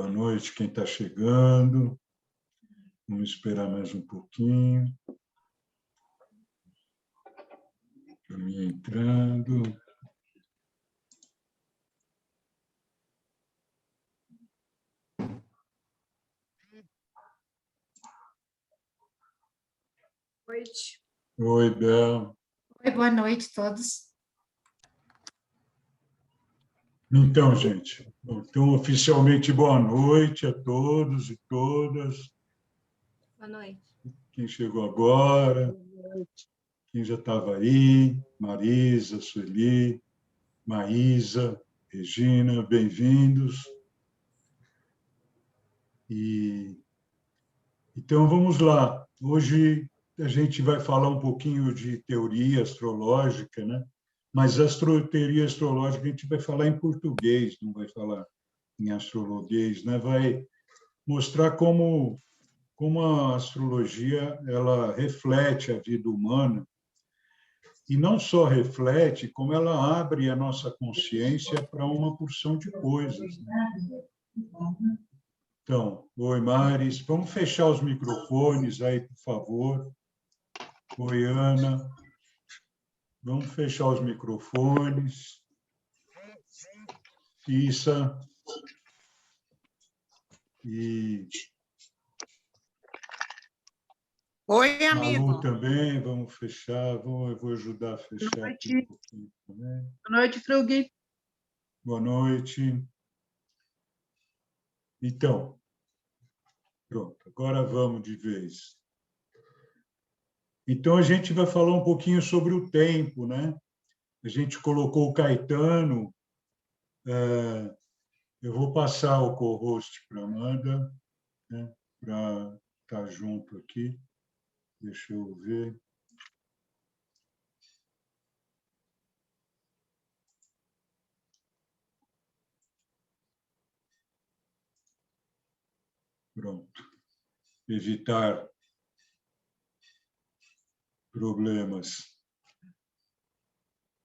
Boa noite, quem está chegando. Vamos esperar mais um pouquinho. Caminho entrando. Noite. Oi, Bel. Oi, boa noite a todos. Então, gente, então, oficialmente, boa noite a todos e todas. Boa noite. Quem chegou agora, quem já estava aí, Marisa, Sueli, Maísa, Regina, bem-vindos. Então, vamos lá. Hoje a gente vai falar um pouquinho de teoria astrológica, né? Mas teoria astrológica a gente vai falar em português, não vai falar em astrologuês, né? Vai mostrar como a astrologia ela reflete a vida humana e não só reflete, como ela abre a nossa consciência para uma porção de coisas, né? Então, oi, Maris. Vamos fechar os microfones aí, por favor. Oi, Ana. Vamos fechar os microfones. Issa. E Oi, amigo. Malu também, vamos fechar. Eu vou ajudar a fechar aqui um pouquinho também. Boa noite, Frugui. Boa noite. Então, pronto, agora vamos de vez. Então, a gente vai falar um pouquinho sobre o tempo, né? A gente colocou o Caetano. Eu vou passar o co-host para a Amanda, né? Para estar junto aqui. Deixa eu ver. Pronto. Evitar problemas.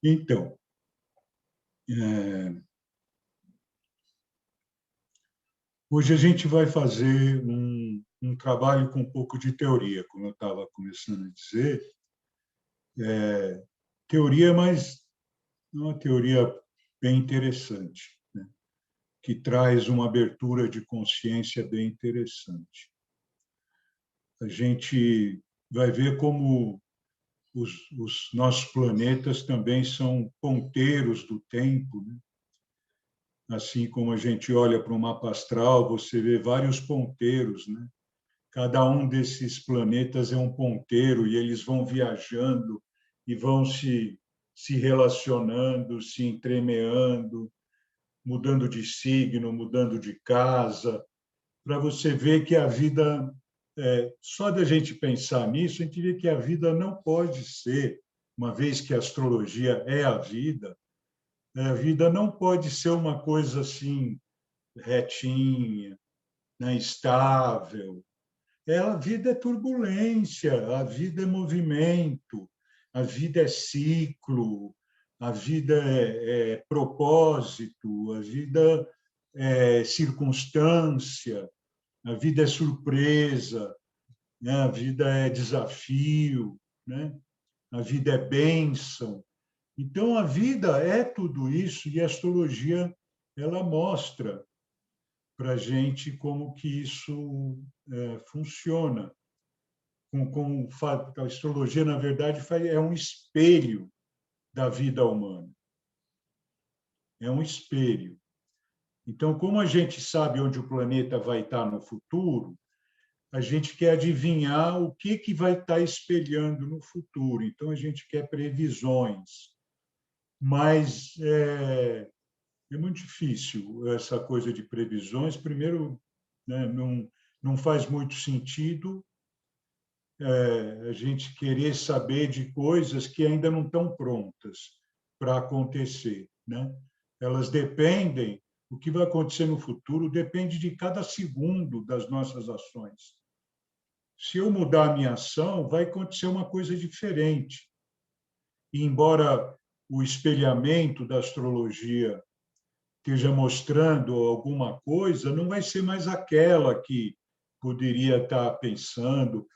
Então, hoje a gente vai fazer um trabalho com um pouco de teoria, como eu estava começando a dizer. Teoria, mas uma teoria bem interessante, né? Que traz uma abertura de consciência bem interessante. A gente vai ver como os nossos planetas também são ponteiros do tempo, né? Assim como a gente olha para o mapa astral, você vê vários ponteiros, né? Cada um desses planetas é um ponteiro e eles vão viajando e vão se relacionando, se entremeando, mudando de signo, mudando de casa, para você ver que a vida, só da gente pensar nisso, a gente vê que a vida não pode ser, uma vez que a astrologia é a vida não pode ser uma coisa assim, retinha, né, estável. A vida é turbulência, a vida é movimento, a vida é ciclo, a vida é propósito, a vida é circunstância, a vida é surpresa, né? A vida é desafio, né? A vida é bênção. Então, a vida é tudo isso e a astrologia ela mostra para a gente como que isso funciona. A astrologia, na verdade, é um espelho da vida humana. É um espelho. Então, como a gente sabe onde o planeta vai estar no futuro, a gente quer adivinhar o que vai estar espelhando no futuro. Então, a gente quer previsões. Mas é muito difícil essa coisa de previsões. Primeiro, né, não faz muito sentido a gente querer saber de coisas que ainda não estão prontas para acontecer, né? Elas dependem, o que vai acontecer no futuro depende de cada segundo das nossas ações. Se eu mudar a minha ação, vai acontecer uma coisa diferente. E embora o espelhamento da astrologia esteja mostrando alguma coisa, não vai ser mais aquela que poderia estar pensando.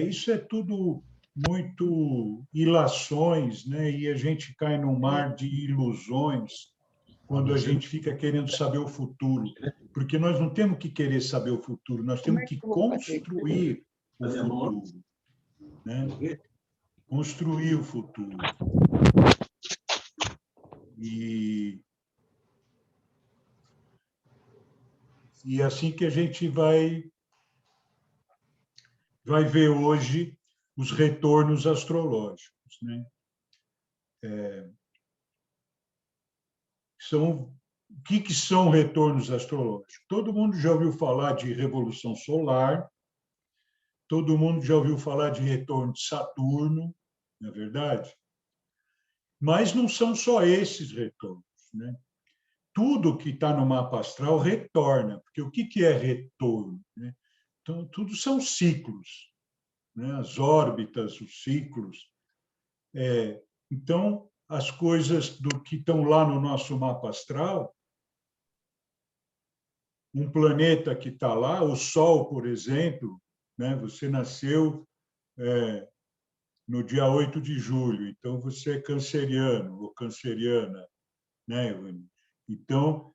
Isso é tudo muito ilações, né? E a gente cai num mar de ilusões quando a gente fica querendo saber o futuro, porque nós não temos que querer saber o futuro, nós temos que construir o futuro, né? Construir o futuro. E é assim que a gente vai ver hoje os retornos astrológicos, né? O que são retornos astrológicos? Todo mundo já ouviu falar de revolução solar, todo mundo já ouviu falar de retorno de Saturno, não é verdade? Mas não são só esses retornos, né? Tudo que está no mapa astral retorna, porque o que é retorno, né? Então, tudo são ciclos, né? As órbitas, os ciclos. Então, as coisas do que estão lá no nosso mapa astral, um planeta que está lá, o Sol, por exemplo, né? Você nasceu no dia 8 de julho, então você é canceriano ou canceriana, né, Ivani? Então,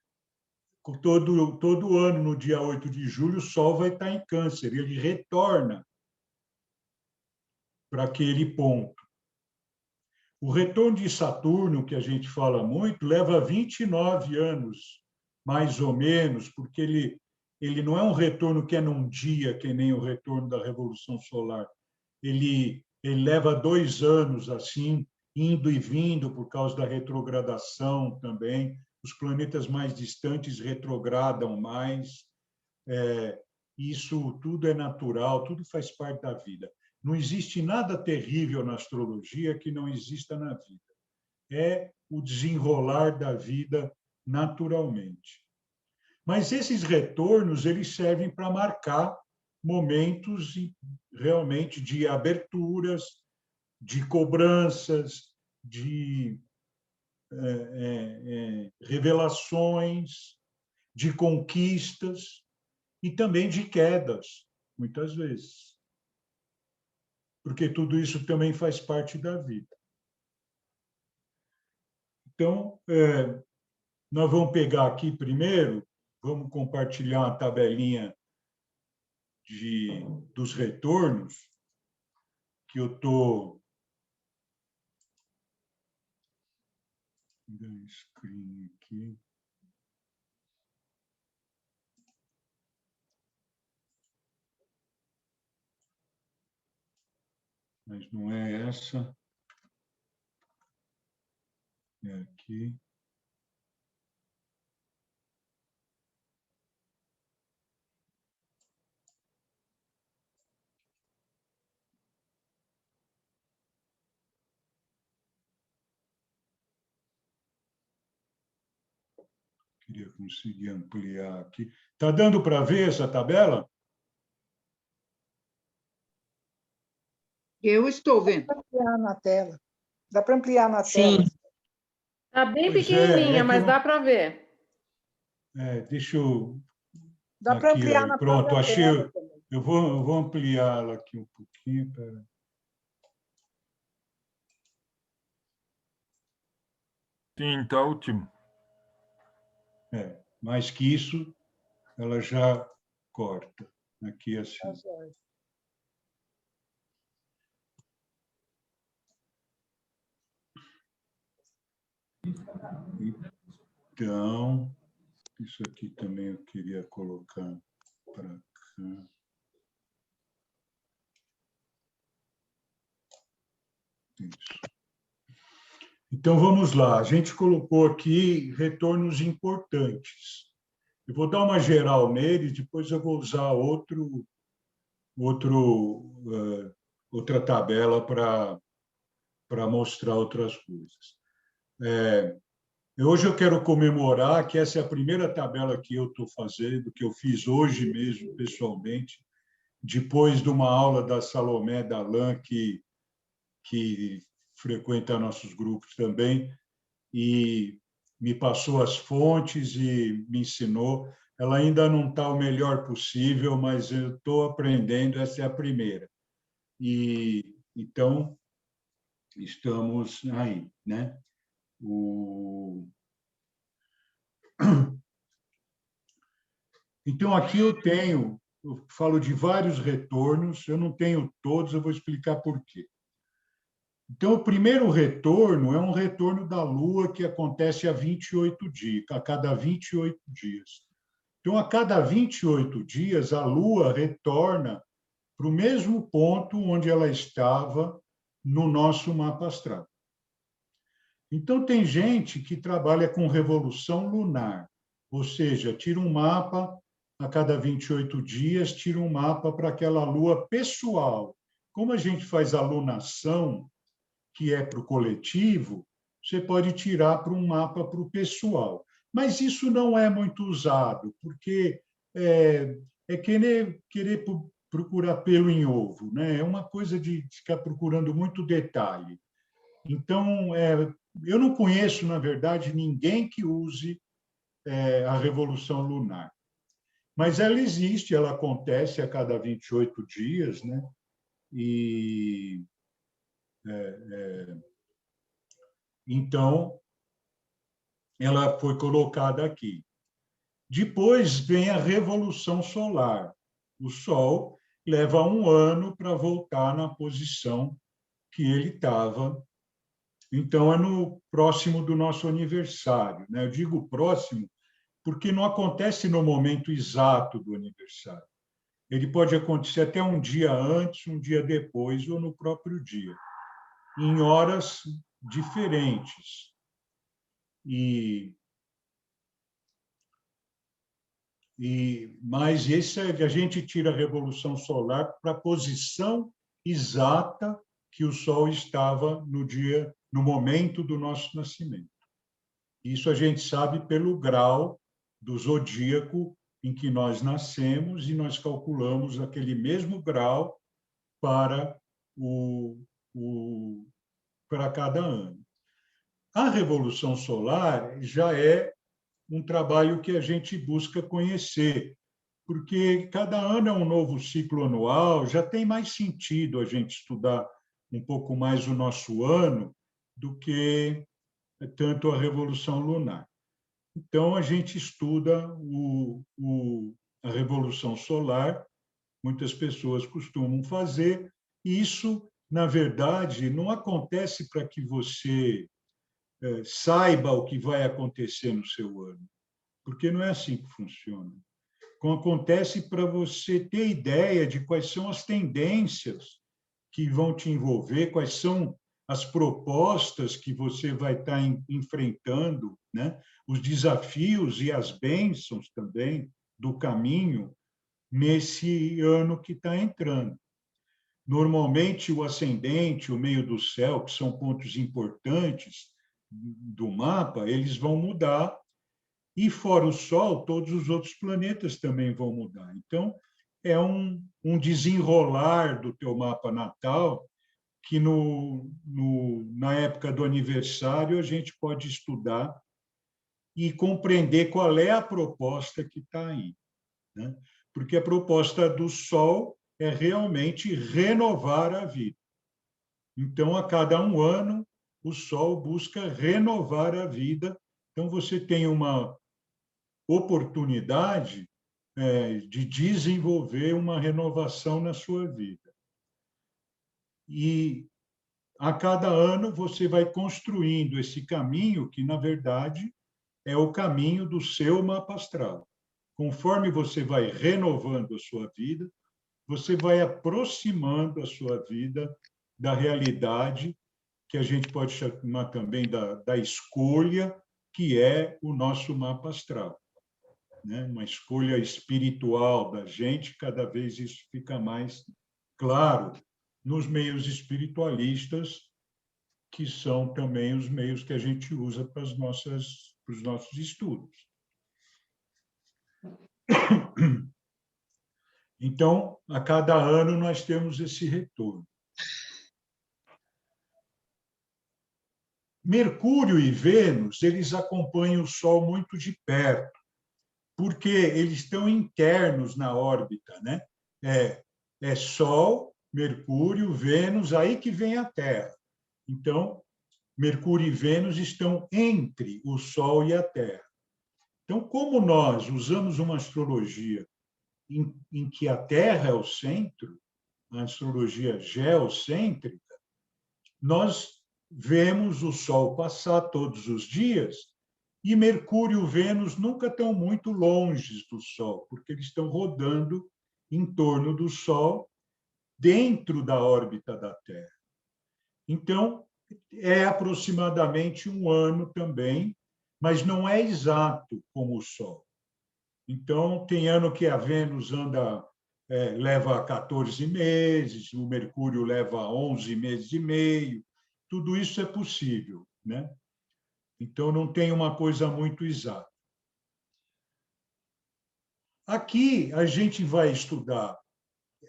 todo ano, no dia 8 de julho, o Sol vai estar em Câncer, ele retorna para aquele ponto. O retorno de Saturno, que a gente fala muito, leva 29 anos, mais ou menos, porque ele não é um retorno que é num dia, que nem o retorno da Revolução Solar. Ele leva 2 anos, assim, indo e vindo, por causa da retrogradação também. Os planetas mais distantes retrogradam mais. Isso tudo é natural, tudo faz parte da vida. Não existe nada terrível na astrologia que não exista na vida. É o desenrolar da vida naturalmente. Mas esses retornos, eles servem para marcar momentos realmente de aberturas, de cobranças, de revelações, de conquistas e também de quedas, muitas vezes. Porque tudo isso também faz parte da vida. Então, nós vamos pegar aqui primeiro, vamos compartilhar uma tabelinha dos retornos, que eu estou... Vou dar um screen aqui. Mas não é essa. É aqui. Queria conseguir ampliar aqui. Está dando para ver essa tabela? Eu estou vendo. Dá para ampliar na tela. Dá para ampliar na Sim. tela. Está bem Pois pequenininha, que mas dá para ver. Deixa eu... Dá para Aqui, ampliar na pronto, própria achei. tela também. Eu vou ampliá-la aqui um pouquinho. Sim, está ótimo. Mais que isso, ela já corta. Aqui assim. Tá certo. Então, isso aqui também eu queria colocar para cá. Isso. Então, vamos lá. A gente colocou aqui retornos importantes. Eu vou dar uma geral nele, depois eu vou usar outra tabela para mostrar outras coisas. Hoje eu quero comemorar que essa é a primeira tabela que eu estou fazendo, que eu fiz hoje mesmo, pessoalmente, depois de uma aula da Salomé Dalan, que frequenta nossos grupos também, e me passou as fontes e me ensinou. Ela ainda não está o melhor possível, mas eu estou aprendendo, essa é a primeira. E então estamos aí, né? Então aqui eu falo de vários retornos, eu não tenho todos, eu vou explicar por quê. Então, o primeiro retorno é um retorno da Lua que acontece a 28 dias, a cada 28 dias. Então, a cada 28 dias, a Lua retorna para o mesmo ponto onde ela estava no nosso mapa astral. Então, tem gente que trabalha com revolução lunar, ou seja, tira um mapa a cada 28 dias, tira um mapa para aquela Lua pessoal. Como a gente faz a lunação, que é para o coletivo, você pode tirar para um mapa para o pessoal. Mas isso não é muito usado, porque é querer procurar pelo em ovo, né? É uma coisa de ficar procurando muito detalhe. Então, eu não conheço, na verdade, ninguém que use a revolução lunar. Mas ela existe, ela acontece a cada 28 dias, né? E então ela foi colocada aqui. Depois vem a revolução solar. O Sol leva 1 ano para voltar na posição que ele estava. Então, é no próximo do nosso aniversário, né? Eu digo próximo porque não acontece no momento exato do aniversário. Ele pode acontecer até um dia antes, um dia depois ou no próprio dia, em horas diferentes. Mas a gente tira a revolução solar para a posição exata que o Sol estava no momento do nosso nascimento. Isso a gente sabe pelo grau do zodíaco em que nós nascemos e nós calculamos aquele mesmo grau para para cada ano. A revolução solar já é um trabalho que a gente busca conhecer, porque cada ano é um novo ciclo anual, já tem mais sentido a gente estudar um pouco mais o nosso ano do que tanto a revolução lunar. Então, a gente estuda a revolução solar, muitas pessoas costumam fazer. Isso, na verdade, não acontece para que você saiba o que vai acontecer no seu ano, porque não é assim que funciona. Acontece para você ter ideia de quais são as tendências que vão te envolver, quais são as propostas que você vai estar enfrentando, né? Os desafios e as bênçãos também do caminho nesse ano que está entrando. Normalmente, o ascendente, o meio do céu, que são pontos importantes do mapa, eles vão mudar, e fora o Sol, todos os outros planetas também vão mudar. Então, é um desenrolar do teu mapa natal que na época do aniversário a gente pode estudar e compreender qual é a proposta que está aí, né? Porque a proposta do Sol é realmente renovar a vida. Então, a cada 1 ano, o Sol busca renovar a vida. Então, você tem uma oportunidade de desenvolver uma renovação na sua vida. E a cada ano você vai construindo esse caminho que, na verdade, é o caminho do seu mapa astral. Conforme você vai renovando a sua vida, você vai aproximando a sua vida da realidade, que a gente pode chamar também da escolha, que é o nosso mapa astral, né? Uma escolha espiritual da gente, cada vez isso fica mais claro nos meios espiritualistas, que são também os meios que a gente usa para os nossos estudos. Então, a cada ano, nós temos esse retorno. Mercúrio e Vênus, eles acompanham o Sol muito de perto, porque eles estão internos na órbita, né? É Sol, Mercúrio, Vênus, aí que vem a Terra. Então, Mercúrio e Vênus estão entre o Sol e a Terra. Então, como nós usamos uma astrologia em que a Terra é o centro, a astrologia geocêntrica, nós vemos o Sol passar todos os dias e Mercúrio e Vênus nunca estão muito longe do Sol, porque eles estão rodando em torno do Sol, dentro da órbita da Terra. Então, é aproximadamente um ano também, mas não é exato como o Sol. Então, tem ano que a Vênus leva 14 meses, o Mercúrio leva 11 meses e meio, tudo isso é possível, né? Então, não tem uma coisa muito exata. Aqui, a gente vai estudar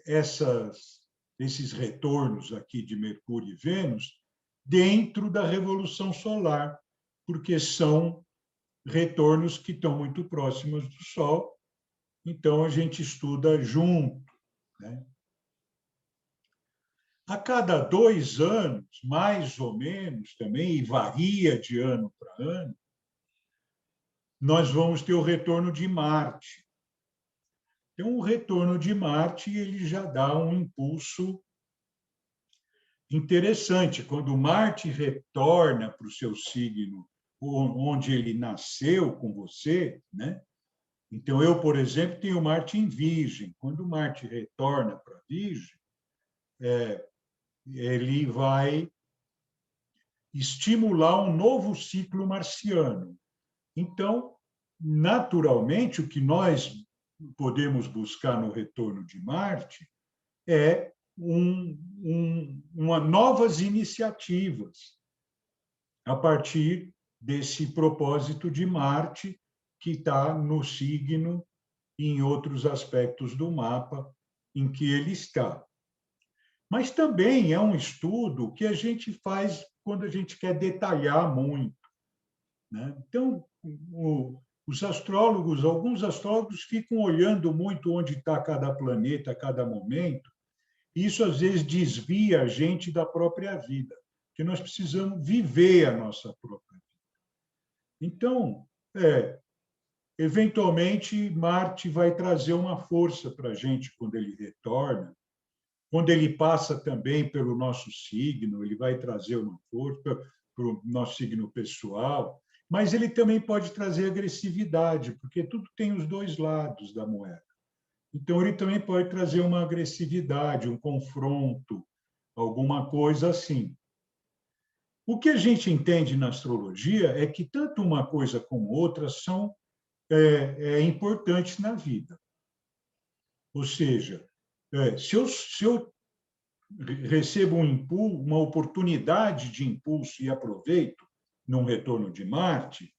esses retornos aqui de Mercúrio e Vênus dentro da Revolução Solar, porque são retornos que estão muito próximos do Sol, então a gente estuda junto, né? A cada 2 anos, mais ou menos também, e varia de ano para ano, nós vamos ter o retorno de Marte. Então, o retorno de Marte ele já dá um impulso interessante. Quando Marte retorna para o seu signo, onde ele nasceu com você, né? Então, eu, por exemplo, tenho Marte em Virgem. Quando Marte retorna para Virgem, ele vai estimular um novo ciclo marciano. Então, naturalmente, o que nós podemos buscar no retorno de Marte é novas iniciativas a partir desse propósito de Marte, que está no signo e em outros aspectos do mapa em que ele está. Mas também é um estudo que a gente faz quando a gente quer detalhar muito, né? Então, alguns astrólogos ficam olhando muito onde está cada planeta, a cada momento, e isso às vezes desvia a gente da própria vida, porque nós precisamos viver a nossa própria vida. Então, eventualmente, Marte vai trazer uma força para a gente quando ele retorna. Quando ele passa também pelo nosso signo, ele vai trazer uma força para o nosso signo pessoal, mas ele também pode trazer agressividade, porque tudo tem os dois lados da moeda. Então, ele também pode trazer uma agressividade, um confronto, alguma coisa assim. O que a gente entende na astrologia é que tanto uma coisa como outra são importantes na vida. Ou seja, se eu recebo uma oportunidade de impulso e aproveito num retorno de Marte,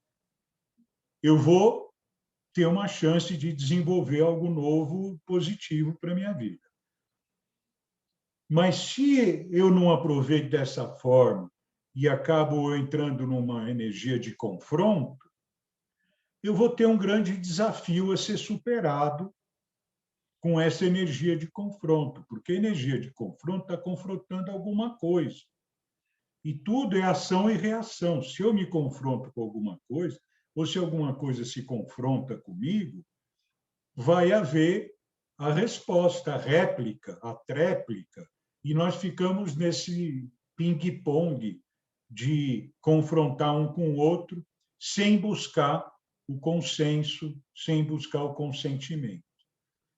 eu vou ter uma chance de desenvolver algo novo, positivo para a minha vida. Mas se eu não aproveito dessa forma e acabo entrando numa energia de confronto, eu vou ter um grande desafio a ser superado com essa energia de confronto, porque a energia de confronto está confrontando alguma coisa. E tudo é ação e reação. Se eu me confronto com alguma coisa, ou se alguma coisa se confronta comigo, vai haver a resposta, a réplica, a tréplica, e nós ficamos nesse ping-pong de confrontar um com o outro sem buscar o consenso, sem buscar o consentimento.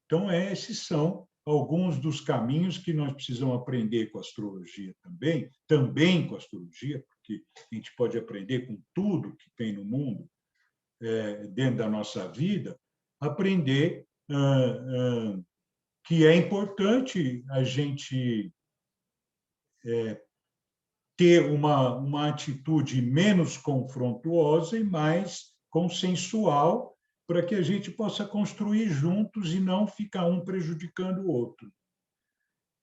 Então, esses são alguns dos caminhos que nós precisamos aprender com a astrologia também com a astrologia, porque a gente pode aprender com tudo que tem no mundo, dentro da nossa vida, aprender que é importante a gente ter uma atitude menos confrontuosa e mais consensual, para que a gente possa construir juntos e não ficar um prejudicando o outro.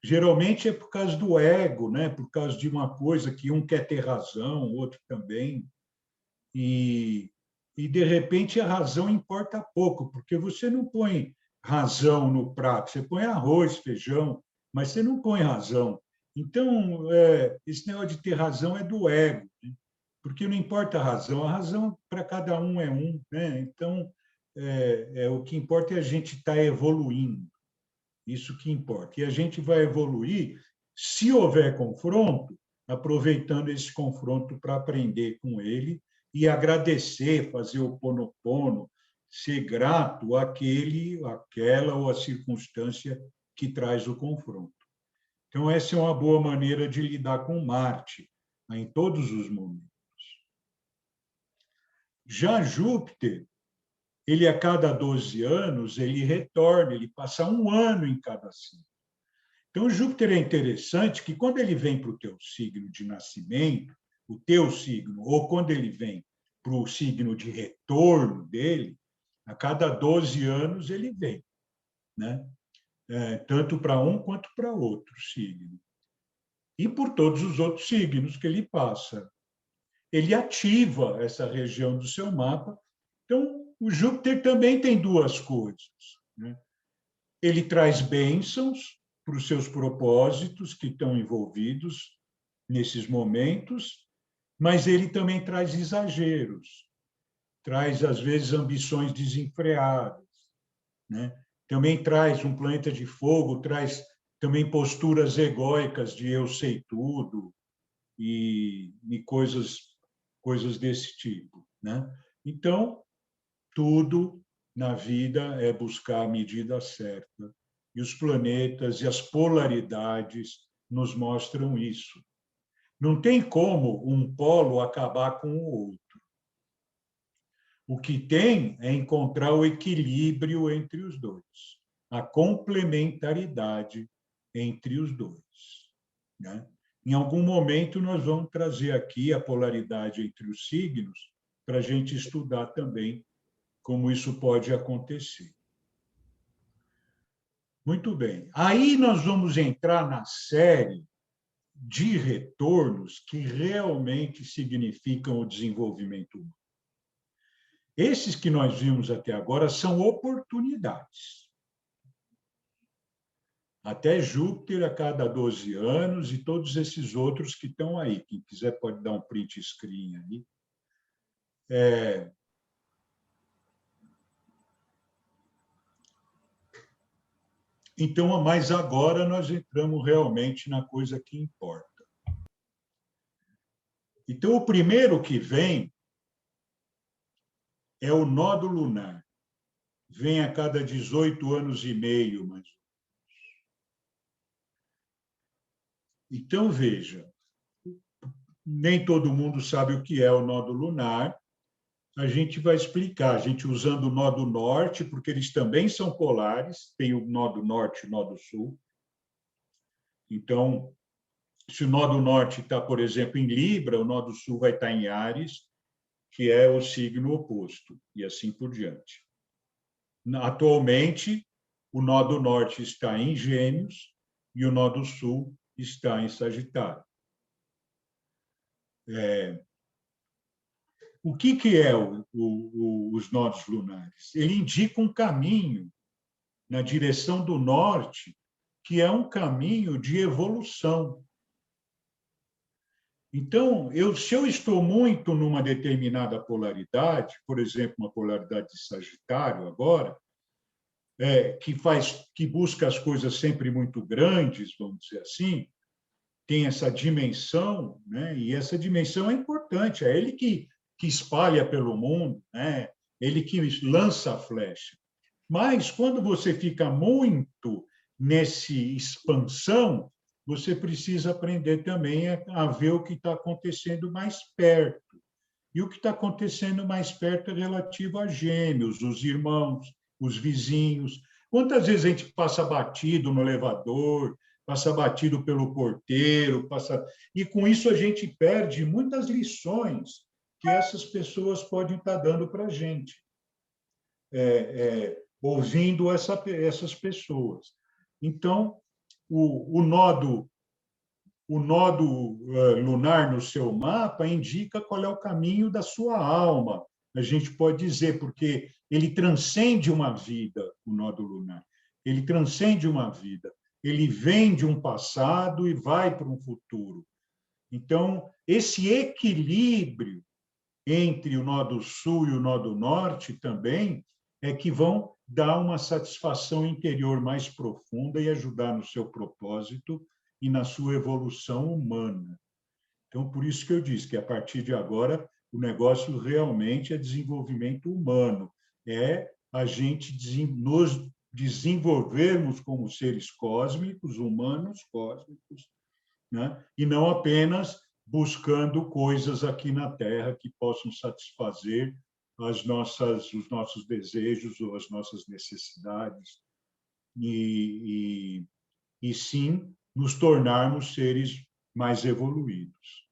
geralmente é por causa do ego, né? Por causa de uma coisa que um quer ter razão, o outro também. E de repente, a razão importa pouco, porque você não põe razão no prato, você põe arroz, feijão, mas você não põe razão. Então, esse negócio de ter razão é do ego, né? Porque não importa a razão para cada um é um, né? Então, o que importa é a gente estar evoluindo, isso que importa. E a gente vai evoluir se houver confronto, aproveitando esse confronto para aprender com ele e agradecer, fazer o ponopono, ser grato àquele, àquela ou à circunstância que traz o confronto. Então, essa é uma boa maneira de lidar com Marte, em todos os momentos. Já Júpiter, ele a cada 12 anos, ele retorna, ele passa um ano em cada signo. Então, Júpiter é interessante que quando ele vem para o teu signo de nascimento, o teu signo, ou quando ele vem para o signo de retorno dele, a cada 12 anos ele vem, né? Tanto para um quanto para outro signo. E por todos os outros signos que ele passa. Ele ativa essa região do seu mapa. Então, o Júpiter também tem duas coisas, né? Ele traz bênçãos para os seus propósitos que estão envolvidos nesses momentos, mas ele também traz exageros, traz, às vezes, ambições desenfreadas, né? Também traz um planeta de fogo, traz também posturas egóicas de eu sei tudo e coisas desse tipo, né? Então, tudo na vida é buscar a medida certa. E os planetas e as polaridades nos mostram isso. Não tem como um polo acabar com o outro. O que tem é encontrar o equilíbrio entre os dois, a complementaridade entre os dois, né? Em algum momento, nós vamos trazer aqui a polaridade entre os signos para a gente estudar também como isso pode acontecer. Muito bem. Aí nós vamos entrar na série de retornos que realmente significam o desenvolvimento humano. Esses que nós vimos até agora são oportunidades. Até Júpiter a cada 12 anos e todos esses outros que estão aí. Quem quiser pode dar um print screen aí. Então, mas agora nós entramos realmente na coisa que importa. Então, o primeiro que vem é o nódo lunar. Vem a cada 18 anos e meio, mais ou menos. Então, veja, nem todo mundo sabe o que é o nódo lunar. A gente vai explicar, a gente usando o nó do norte, porque eles também são polares, tem o nó do norte e o nó do sul. Então, se o nó do norte está, por exemplo, em Libra, o nó do sul vai estar em Áries, que é o signo oposto, e assim por diante. Atualmente, o nó do norte está em Gêmeos e o nó do sul está em Sagitário. O que é os nodos lunares? Ele indica um caminho na direção do norte, que é um caminho de evolução. Então, se eu estou muito numa determinada polaridade, por exemplo, uma polaridade de Sagitário agora, que busca as coisas sempre muito grandes, vamos dizer assim, tem essa dimensão, né? E essa dimensão é importante, é ele que espalha pelo mundo, né? Ele que lança a flecha. Mas, quando você fica muito nesse expansão, você precisa aprender também a ver o que está acontecendo mais perto. E o que está acontecendo mais perto é relativo a Gêmeos, os irmãos, os vizinhos. Quantas vezes a gente passa batido no elevador, passa batido pelo porteiro, e com isso a gente perde muitas lições que essas pessoas podem estar dando para a gente, ouvindo essas pessoas. Então, o nodo lunar no seu mapa indica qual é o caminho da sua alma, a gente pode dizer, porque ele transcende uma vida, o nodo lunar. Ele transcende uma vida. Ele vem de um passado e vai para um futuro. Então, esse equilíbrio entre o nodo sul e o nodo norte também é que vão dar uma satisfação interior mais profunda e ajudar no seu propósito e na sua evolução humana. Então, por isso que eu disse que, a partir de agora, o negócio realmente é desenvolvimento humano, é a gente nos desenvolvermos como seres cósmicos, humanos cósmicos, né? E não apenas buscando coisas aqui na Terra que possam satisfazer os nossos desejos ou as nossas necessidades, e sim nos tornarmos seres mais evoluídos.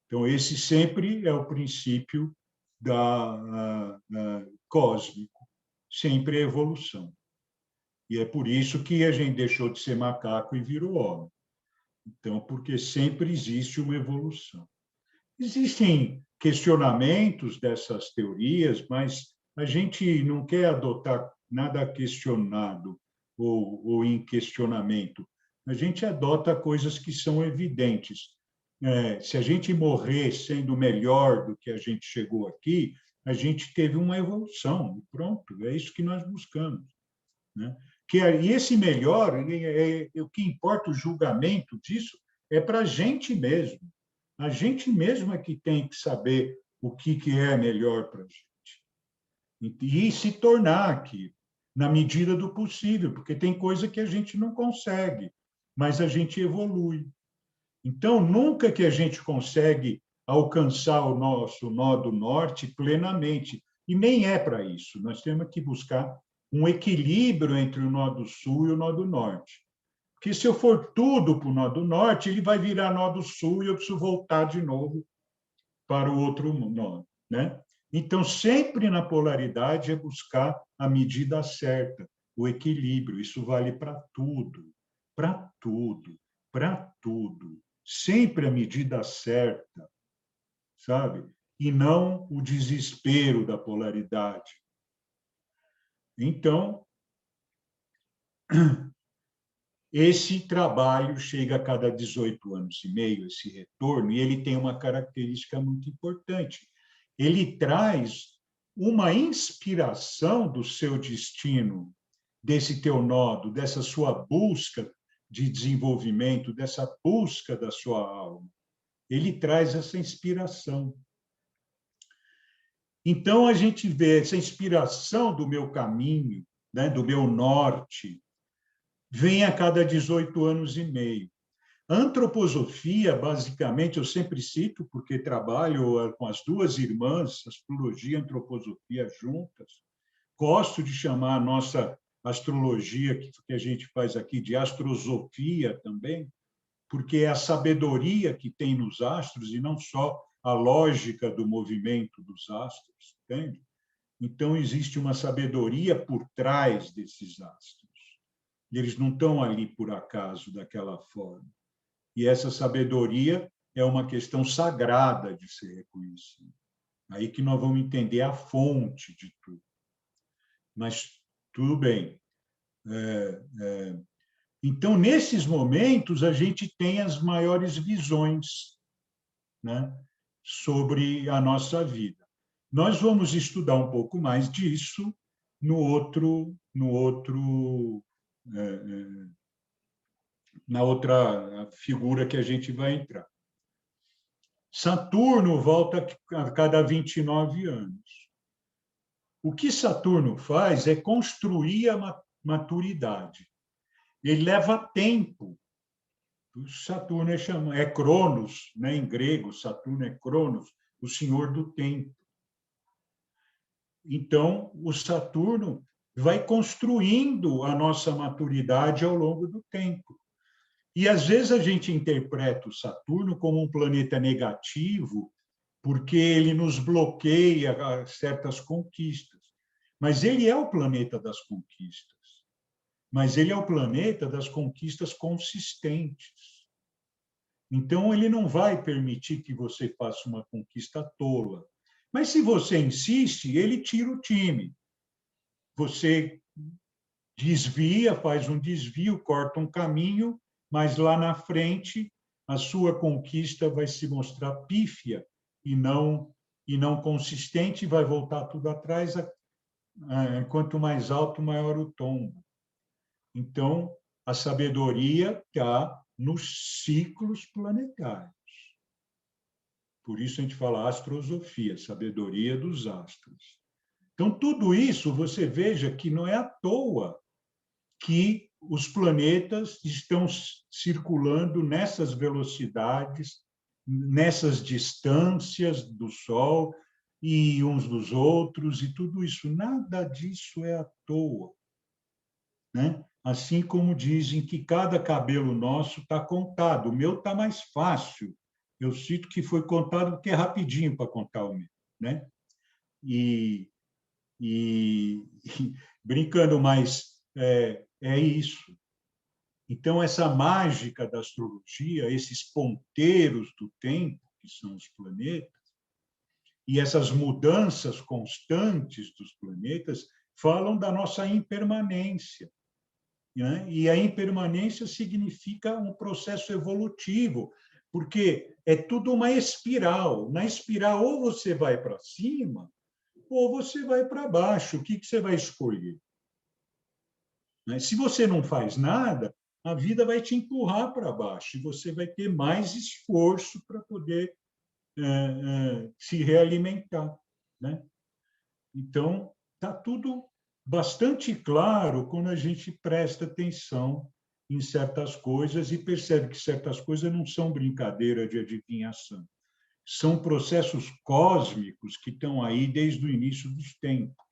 Então, esse sempre é o princípio cósmico, sempre a evolução. E é por isso que a gente deixou de ser macaco e virou homem. Então, porque sempre existe uma evolução. Existem questionamentos dessas teorias, mas a gente não quer adotar nada questionado ou em questionamento. A gente adota coisas que são evidentes. Se a gente morrer sendo melhor do que a gente chegou aqui, a gente teve uma evolução. Pronto, é isso que nós buscamos, né? E esse melhor, o que importa, o julgamento disso, é para a gente mesmo. A gente mesmo é que tem que saber o que é melhor para a gente. E se tornar aqui, na medida do possível, porque tem coisa que a gente não consegue, mas a gente evolui. Então, nunca que a gente consegue alcançar o nosso nodo norte plenamente, e nem é para isso. Nós temos que buscar um equilíbrio entre o nodo sul e o nodo norte. Porque se eu for tudo para o nodo norte, ele vai virar nodo sul e eu preciso voltar de novo para o outro nodo, né? Então, sempre na polaridade é buscar a medida certa, o equilíbrio. Isso vale para tudo, para tudo, para tudo. Sempre a medida certa, sabe? E não o desespero da polaridade. Então, esse trabalho chega a cada 18 anos e meio, esse retorno, e ele tem uma característica muito importante. Ele traz uma inspiração do seu destino, desse teu nodo, dessa sua busca de desenvolvimento, dessa busca da sua alma. Ele traz essa inspiração. Então, a gente vê essa inspiração do meu caminho, né, do meu norte, vem a cada 18 anos e meio. A antroposofia, basicamente, eu sempre cito, porque trabalho com as duas irmãs, astrologia e antroposofia juntas. Gosto de chamar a nossa astrologia, que a gente faz aqui, de astrosofia também, porque é a sabedoria que tem nos astros e não só a lógica do movimento dos astros, entende? Então, existe uma sabedoria por trás desses astros. E eles não estão ali por acaso, daquela forma. E essa sabedoria é uma questão sagrada de ser reconhecida. Aí que nós vamos entender a fonte de tudo. Mas, tudo bem. Então, nesses momentos, a gente tem as maiores visões, né, sobre a nossa vida. Nós vamos estudar um pouco mais disso na outra figura que a gente vai entrar. Saturno volta a cada 29 anos. O que Saturno faz é construir a maturidade. Ele leva tempo. Saturno é Cronos, né? Em grego, Saturno é Cronos, o senhor do tempo. Então, o Saturno vai construindo a nossa maturidade ao longo do tempo. E, às vezes, a gente interpreta o Saturno como um planeta negativo, porque ele nos bloqueia a certas conquistas. Mas ele é o planeta das conquistas. mas ele é o planeta das conquistas consistentes. Então, ele não vai permitir que você faça uma conquista tola. Mas, se você insiste, ele tira o time. Você desvia, faz um desvio, corta um caminho, mas lá na frente a sua conquista vai se mostrar pífia e não consistente, vai voltar tudo atrás. Quanto mais alto, maior o tombo. Então, a sabedoria está nos ciclos planetários. Por isso a gente fala astrosofia, sabedoria dos astros. Então, tudo isso, você veja que não é à toa que os planetas estão circulando nessas velocidades, nessas distâncias do Sol e uns dos outros, e tudo isso. Nada disso é à toa, né? Assim como dizem que cada cabelo nosso está contado. O meu está mais fácil. Eu cito que foi contado porque é rapidinho para contar o meu, né? E brincando, mas é isso. Então, essa mágica da astrologia, esses ponteiros do tempo, que são os planetas, e essas mudanças constantes dos planetas, falam da nossa impermanência. Né? E a impermanência significa um processo evolutivo, porque é tudo uma espiral. Na espiral, ou você vai para cima, ou você vai para baixo. O que você vai escolher? Se você não faz nada, a vida vai te empurrar para baixo e você vai ter mais esforço para poder se realimentar, né? Então, está tudo bastante claro quando a gente presta atenção em certas coisas e percebe que certas coisas não são brincadeira de adivinhação. São processos cósmicos que estão aí desde o início dos tempos.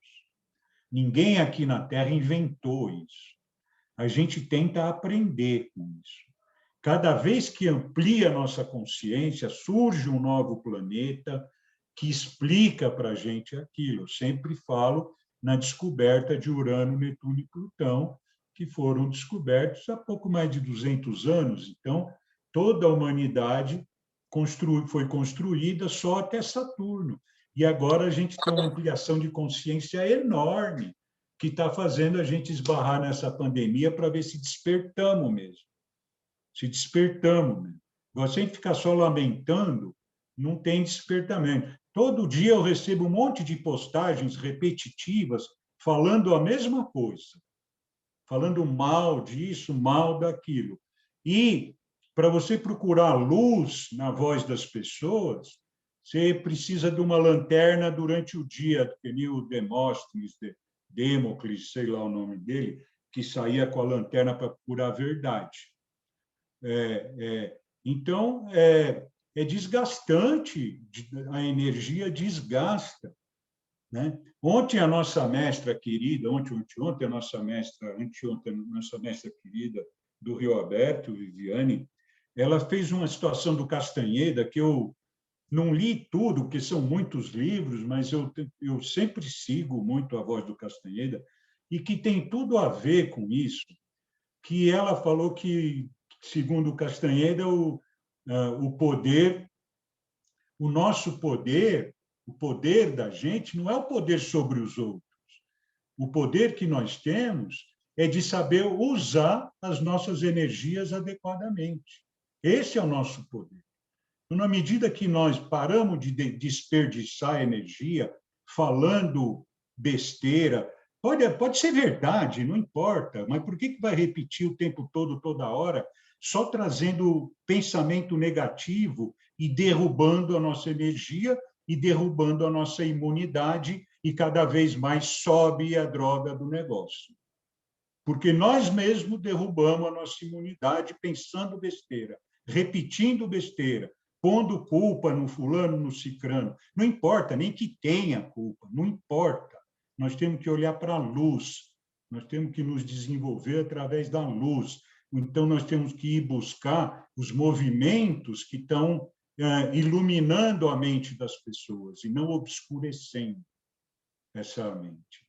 Ninguém aqui na Terra inventou isso. A gente tenta aprender com isso. Cada vez que amplia a nossa consciência, surge um novo planeta que explica para a gente aquilo. Eu sempre falo na descoberta de Urano, Netuno e Plutão, que foram descobertos há pouco mais de 200 anos. Então, toda a humanidade foi construída só até Saturno. E agora a gente tem uma ampliação de consciência enorme, que está fazendo a gente esbarrar nessa pandemia para ver se despertamos mesmo. Se despertamos mesmo. Agora, se a gente ficar só lamentando, não tem despertamento. Todo dia eu recebo um monte de postagens repetitivas falando a mesma coisa, falando mal disso, mal daquilo. E, para você procurar luz na voz das pessoas, você precisa de uma lanterna durante o dia, que nem o Demócles, sei lá o nome dele, que saía com a lanterna para procurar a verdade. Então, é desgastante, a energia desgasta. Né? Ontem, a nossa mestra querida, anteontem, a nossa mestra querida do Rio Aberto, Viviane, ela fez uma situação do Castanheda que eu não li tudo, porque são muitos livros, mas eu sempre sigo muito a voz do Castanheda, e que tem tudo a ver com isso, que ela falou que, segundo o Castanheda, o poder, o nosso poder, o poder da gente não é o poder sobre os outros. O poder que nós temos é de saber usar as nossas energias adequadamente. Esse é o nosso poder. Então, na medida que nós paramos de desperdiçar energia falando besteira, pode ser verdade, não importa, mas por que vai repetir o tempo todo, toda hora, só trazendo pensamento negativo e derrubando a nossa energia e derrubando a nossa imunidade, e cada vez mais sobe a droga do negócio? Porque nós mesmos derrubamos a nossa imunidade pensando besteira, repetindo besteira, pondo culpa no fulano, no cicrano. Não importa, nem que tenha culpa, não importa. Nós temos que olhar para a luz, nós temos que nos desenvolver através da luz. Então, nós temos que ir buscar os movimentos que estão iluminando a mente das pessoas e não obscurecendo essa mente.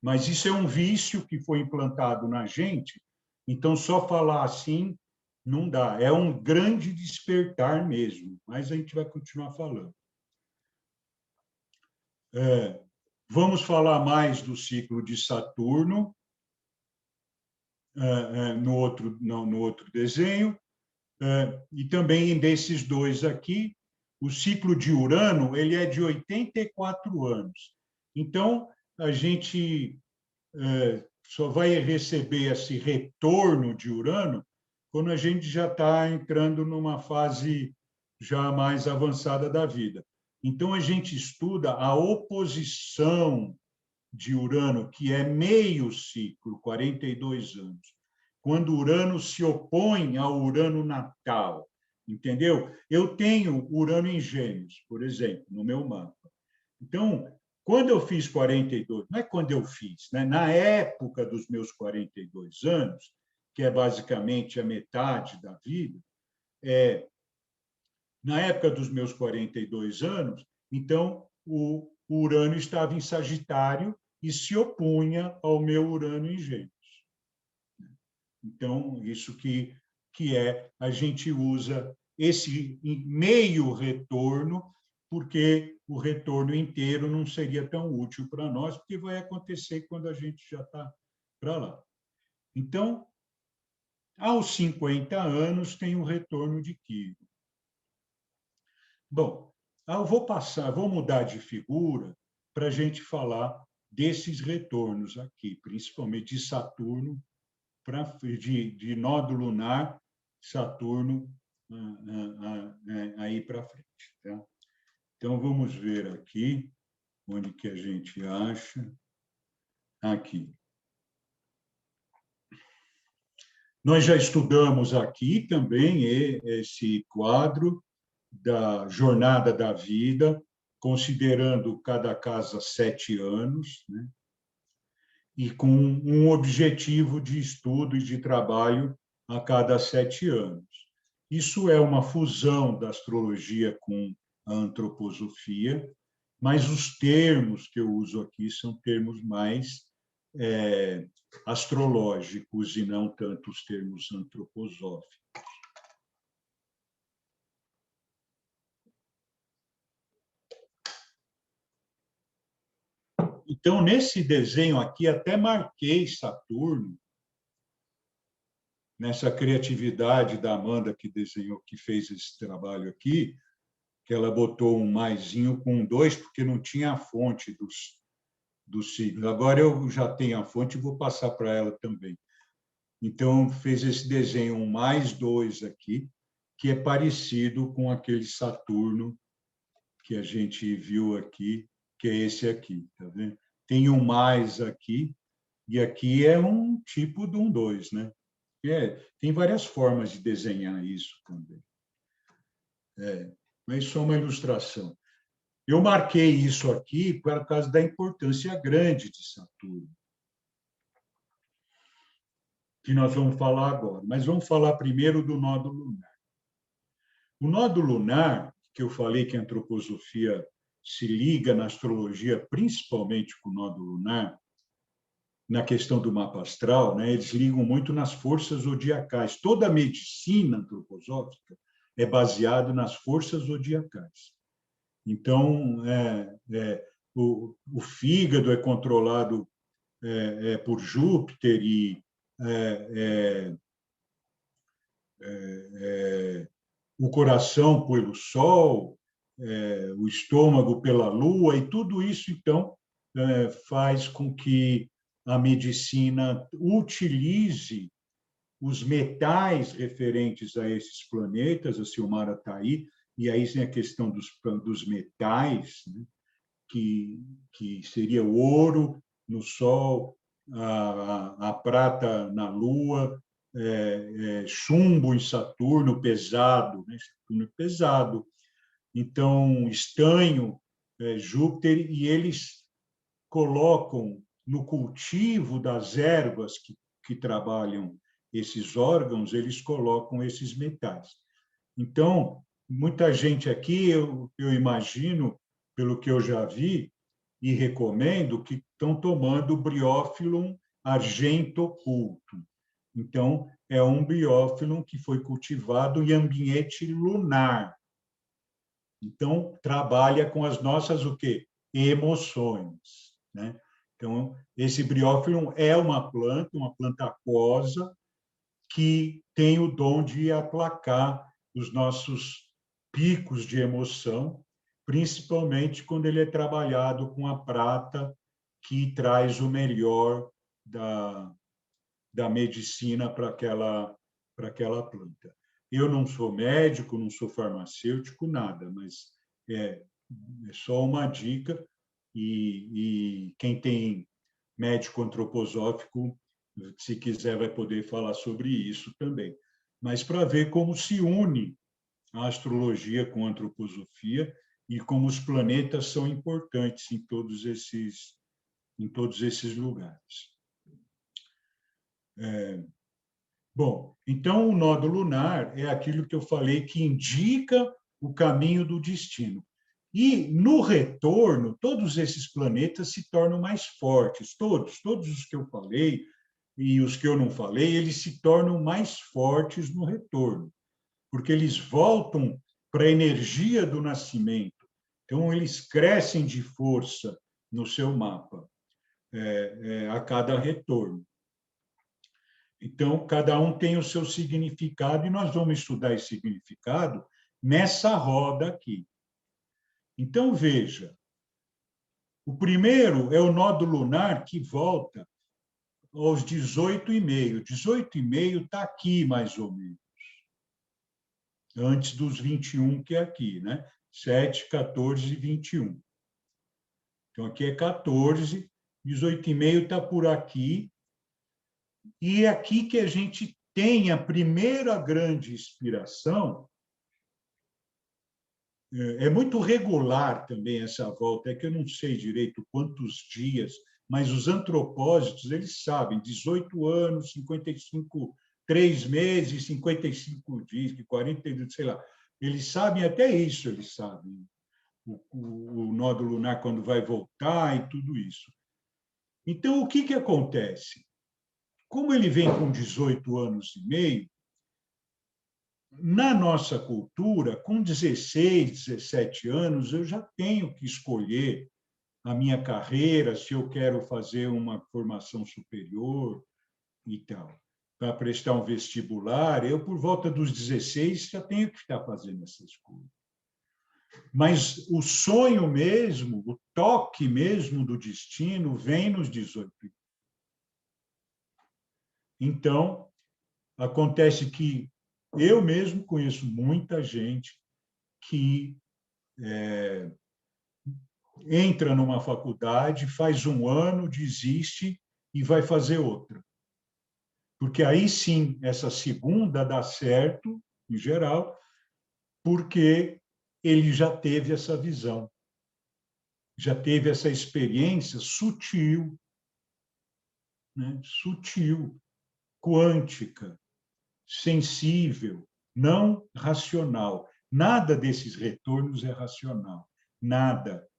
Mas isso é um vício que foi implantado na gente, então só falar assim não dá. É um grande despertar mesmo, mas a gente vai continuar falando. Vamos falar mais do ciclo de Saturno no outro desenho, e também desses dois aqui. O ciclo de Urano ele é de 84 anos. Então, a gente só vai receber esse retorno de Urano quando a gente já está entrando numa fase já mais avançada da vida. Então, a gente estuda a oposição de Urano, que é meio ciclo, 42 anos, quando Urano se opõe ao Urano natal, entendeu? Eu tenho Urano em Gêmeos, por exemplo, no meu mapa. Então, quando eu fiz 42, não é quando eu fiz, né? Na época dos meus 42 anos, que é basicamente a metade da vida, na época dos meus 42 anos, então, o Urano estava em Sagitário e se opunha ao meu Urano em Gêmeos. Então, isso que a gente usa esse meio retorno, porque o retorno inteiro não seria tão útil para nós, porque vai acontecer quando a gente já está para lá. Então, aos 50 anos, tem o retorno de Quiron. Bom, eu vou mudar de figura para a gente falar desses retornos aqui, principalmente de Saturno, de nó do lunar, Saturno aí para frente. Tá? Então, vamos ver aqui, onde que a gente acha. Aqui. Nós já estudamos aqui também esse quadro da jornada da vida, considerando cada casa 7 anos, né? E com um objetivo de estudo e de trabalho a cada 7 anos. Isso é uma fusão da astrologia com a antroposofia, mas os termos que eu uso aqui são termos mais astrológicos e não tanto os termos antroposóficos. Então, nesse desenho aqui, até marquei Saturno, nessa criatividade da Amanda que desenhou, que fez esse trabalho aqui, que ela botou um maisinho com um 2, porque não tinha a fonte dos signos. Agora eu já tenho a fonte e vou passar para ela também. Então, fez esse desenho, um +2 aqui, que é parecido com aquele Saturno que a gente viu aqui, que é esse aqui, tá vendo? Tem um mais aqui, e aqui é um tipo de um 2, né? Tem várias formas de desenhar isso também. Mas só uma ilustração. Eu marquei isso aqui por causa da importância grande de Saturno, que nós vamos falar agora. Mas vamos falar primeiro do nódulo lunar. O nódulo lunar, que eu falei que a antroposofia se liga na astrologia, principalmente com o nódulo lunar, na questão do mapa astral, né? Eles ligam muito nas forças zodiacais. Toda a medicina antroposófica é baseada nas forças zodiacais. Então, o fígado é controlado por Júpiter e o coração pelo Sol, o estômago pela Lua, e tudo isso, então, faz com que a medicina utilize os metais referentes a esses planetas. A Silmara está aí, e aí tem a questão dos metais, né? que seria o ouro no Sol, a prata na Lua, chumbo em Saturno, pesado, né? Saturno pesado. Então, estanho, Júpiter, e eles colocam no cultivo das ervas que trabalham esses órgãos, eles colocam esses metais. Então, muita gente aqui, eu imagino, pelo que eu já vi, e recomendo que estão tomando Bryophyllum argentocultum. Então, é um Bryophyllum que foi cultivado em ambiente lunar. Então, trabalha com as nossas o quê? Emoções, né? Então, esse Bryophyllum é uma planta aquosa, que tem o dom de aplacar os nossos picos de emoção, principalmente quando ele é trabalhado com a prata, que traz o melhor da medicina para aquela planta. Eu não sou médico, não sou farmacêutico, nada, mas é só uma dica, e quem tem médico antroposófico, se quiser, vai poder falar sobre isso também. Mas para ver como se une a astrologia com a antroposofia e como os planetas são importantes em todos esses lugares. Bom, então o nodo lunar é aquilo que eu falei que indica o caminho do destino. E no retorno, todos esses planetas se tornam mais fortes, todos os que eu falei e os que eu não falei, eles se tornam mais fortes no retorno, porque eles voltam para a energia do nascimento. Então, eles crescem de força no seu mapa a cada retorno. Então, cada um tem o seu significado, e nós vamos estudar esse significado nessa roda aqui. Então, veja, o primeiro é o nodo lunar que volta aos 18,5. 18,5 está aqui, mais ou menos, antes dos 21, que é aqui, né? 7, 14 e 21. Então, aqui é 14, 18,5 está por aqui, e é aqui que a gente tem a primeira grande inspiração. É muito regular também essa volta, é que eu não sei direito quantos dias, mas os antropósitos, eles sabem, 18 anos, 55, 3 meses, 55 dias, 40, sei lá. Eles sabem até isso, eles sabem. O nódo lunar, quando vai voltar e tudo isso. Então, o que acontece? Como ele vem com 18 anos e meio, na nossa cultura, com 16, 17 anos, eu já tenho que escolher a minha carreira, se eu quero fazer uma formação superior e tal, para prestar um vestibular. Eu, por volta dos 16, já tenho que estar fazendo essas coisas. Mas o sonho mesmo, o toque mesmo do destino, vem nos 18. Então, acontece que eu mesmo conheço muita gente que entra numa faculdade, faz um ano, desiste e vai fazer outra. Porque aí sim, essa segunda dá certo, em geral, porque ele já teve essa visão, já teve essa experiência sutil, né? Sutil, quântica, sensível, não racional. Nada desses retornos é racional. Nada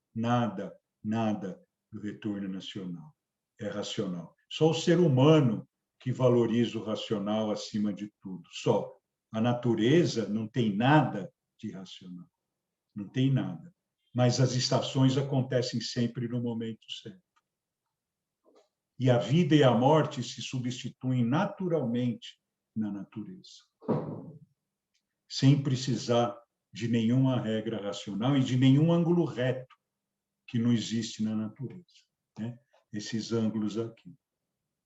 do retorno nacional é racional. Só o ser humano que valoriza o racional acima de tudo. Só. A natureza não tem nada de racional. Não tem nada. Mas as estações acontecem sempre no momento certo. E a vida e a morte se substituem naturalmente na natureza, sem precisar de nenhuma regra racional e de nenhum ângulo reto que não existe na natureza, né? Esses ângulos aqui,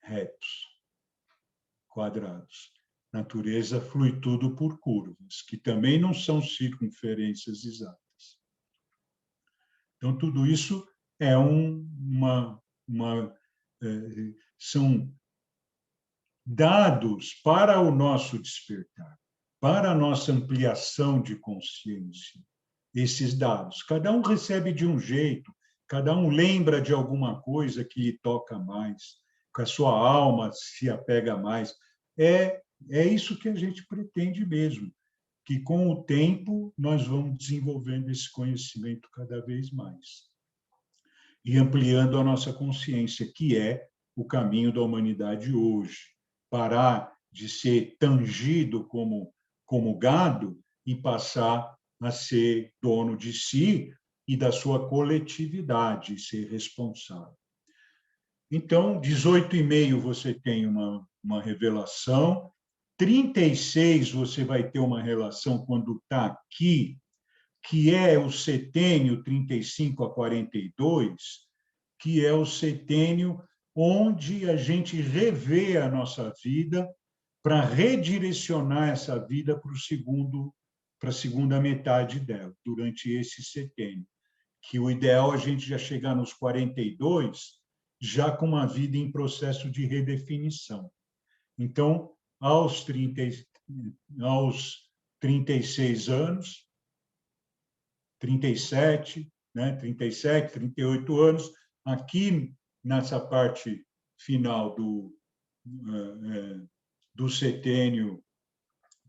retos, quadrados. Natureza flui tudo por curvas, que também não são circunferências exatas. Então, tudo isso é são dados para o nosso despertar, para a nossa ampliação de consciência. Esses dados. Cada um recebe de um jeito, cada um lembra de alguma coisa que lhe toca mais, que a sua alma se apega mais. É isso que a gente pretende mesmo, que com o tempo nós vamos desenvolvendo esse conhecimento cada vez mais. e ampliando a nossa consciência, que é o caminho da humanidade hoje. Parar de ser tangido como gado e passar a ser dono de si e da sua coletividade, ser responsável. Então, 18,5 você tem uma revelação, 36 você vai ter uma relação quando está aqui, que é o setênio 35 a 42, que é o setênio onde a gente revê a nossa vida para redirecionar essa vida para a segunda metade dela, durante esse setênio. Que o ideal é a gente já chegar nos 42, já com uma vida em processo de redefinição. Então, aos 36 anos, 37, 38 anos, aqui nessa parte final do setênio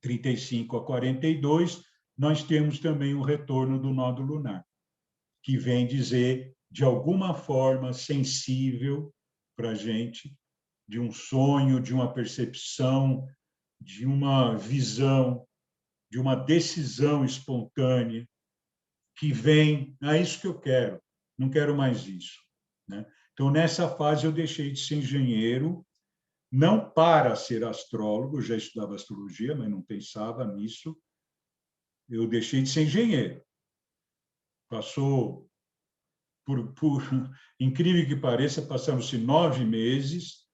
35 a 42, nós temos também o retorno do nódulo lunar, que vem dizer, de alguma forma sensível para a gente, de um sonho, de uma percepção, de uma visão, de uma decisão espontânea, que vem, é isso que eu quero, não quero mais isso. Né? Então, nessa fase, eu deixei de ser engenheiro, não para ser astrólogo, eu já estudava astrologia, mas não pensava nisso, eu deixei de ser engenheiro. Passou, por incrível que pareça, passaram-se 9 meses